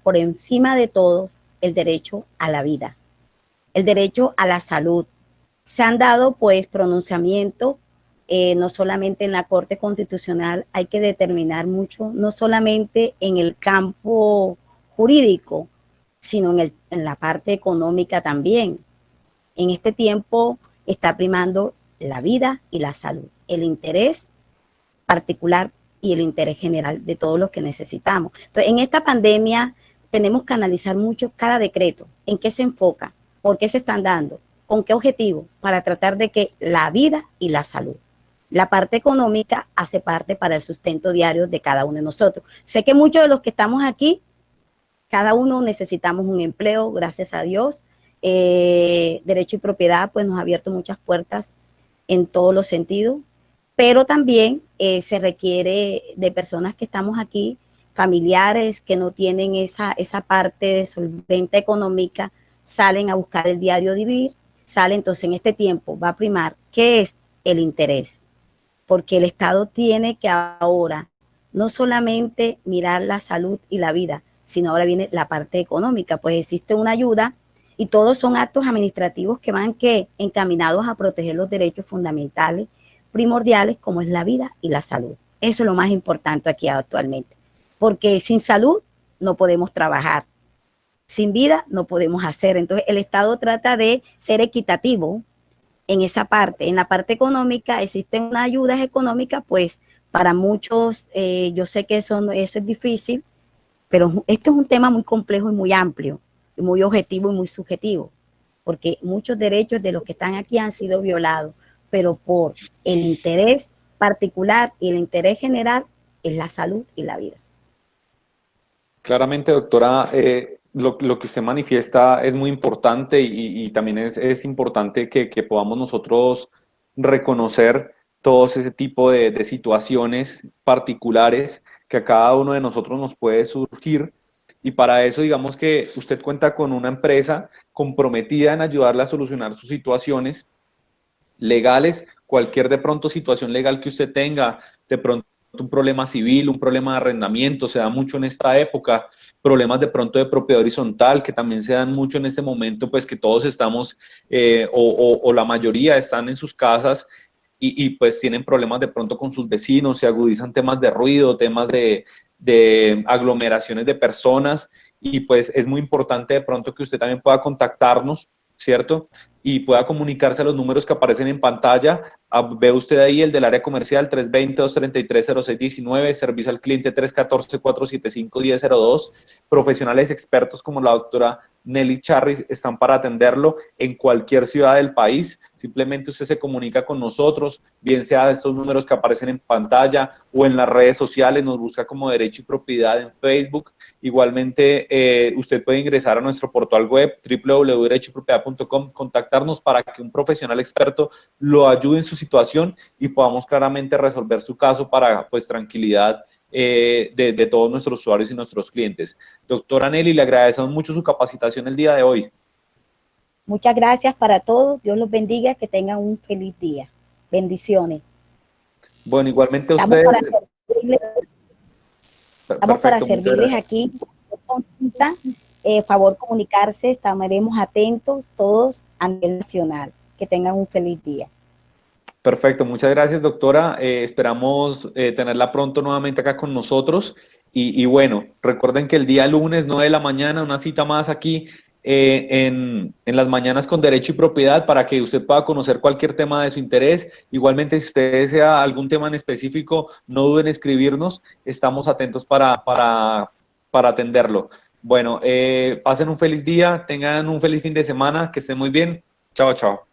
B: por encima de todos, el derecho a la vida, el derecho a la salud. Se han dado pues pronunciamientos, no solamente en la Corte Constitucional, hay que determinar mucho, no solamente en el campo jurídico, sino en la parte económica también. En este tiempo está primando la vida y la salud, el interés particular y el interés general de todos los que necesitamos. Entonces, en esta pandemia tenemos que analizar mucho cada decreto, en qué se enfoca, por qué se están dando, con qué objetivo, para tratar de que la vida y la salud. La parte económica hace parte para el sustento diario de cada uno de nosotros. Sé que muchos de los que estamos aquí, cada uno necesitamos un empleo, gracias a Dios. Derecho y propiedad pues nos ha abierto muchas puertas en todos los sentidos, pero también se requiere de personas que estamos aquí, familiares que no tienen esa parte de solvente económica, salen a buscar el diario vivir, salen, entonces en este tiempo va a primar qué es el interés, porque el Estado tiene que ahora no solamente mirar la salud y la vida, sino ahora viene la parte económica, pues existe una ayuda y todos son actos administrativos que van encaminados a proteger los derechos fundamentales primordiales como es la vida y la salud. Eso es lo más importante aquí actualmente, porque sin salud no podemos trabajar, sin vida no podemos hacer. Entonces el Estado trata de ser equitativo en esa parte. En la parte económica existen unas ayudas económicas, pues para muchos, yo sé que eso es difícil, pero esto es un tema muy complejo y muy amplio, muy objetivo y muy subjetivo, porque muchos derechos de los que están aquí han sido violados, pero por el interés particular y el interés general es la salud y la vida.
A: Claramente, doctora, lo que usted manifiesta es muy importante y también es importante que podamos nosotros reconocer todos ese tipo de situaciones particulares que a cada uno de nosotros nos puede surgir. Y para eso, digamos que usted cuenta con una empresa comprometida en ayudarle a solucionar sus situaciones legales, cualquier de pronto situación legal que usted tenga, de pronto un problema civil, un problema de arrendamiento, se da mucho en esta época, problemas de pronto de propiedad horizontal, que también se dan mucho en este momento, pues que todos estamos, o la mayoría están en sus casas pues tienen problemas de pronto con sus vecinos, se agudizan temas de ruido, temas de aglomeraciones de personas, y pues es muy importante de pronto que usted también pueda contactarnos, ¿cierto? Y pueda comunicarse a los números que aparecen en pantalla. Ve usted ahí el del área comercial 320-233-0619, servicio al cliente 314-475-1002. Profesionales expertos como la doctora Nelly Charris están para atenderlo en cualquier ciudad del país. Simplemente usted se comunica con nosotros, bien sea de estos números que aparecen en pantalla o en las redes sociales, nos busca como Derecho y Propiedad en Facebook. Igualmente, usted puede ingresar a nuestro portal web www.derechoypropiedad.com, contactarnos para que un profesional experto lo ayude en su situación y podamos claramente resolver su caso para, pues, tranquilidad de todos nuestros usuarios y nuestros clientes. Doctora Nelly, le agradecemos mucho su capacitación el día de hoy.
B: Muchas gracias para todos. Dios los bendiga, que tengan un feliz día. Bendiciones.
A: Bueno, igualmente a ustedes.
B: Estamos para servirles aquí. Consulta, favor comunicarse, estaremos atentos todos a nivel nacional. Que tengan un feliz día.
A: Perfecto, muchas gracias, doctora. Esperamos tenerla pronto nuevamente acá con nosotros. Y bueno, recuerden que el día lunes, 9 de la mañana, una cita más aquí en las mañanas con Derecho y Propiedad, para que usted pueda conocer cualquier tema de su interés. Igualmente, si usted desea algún tema en específico, no duden en escribirnos. Estamos atentos para atenderlo. Bueno, pasen un feliz día, tengan un feliz fin de semana, que estén muy bien. Chao, chao.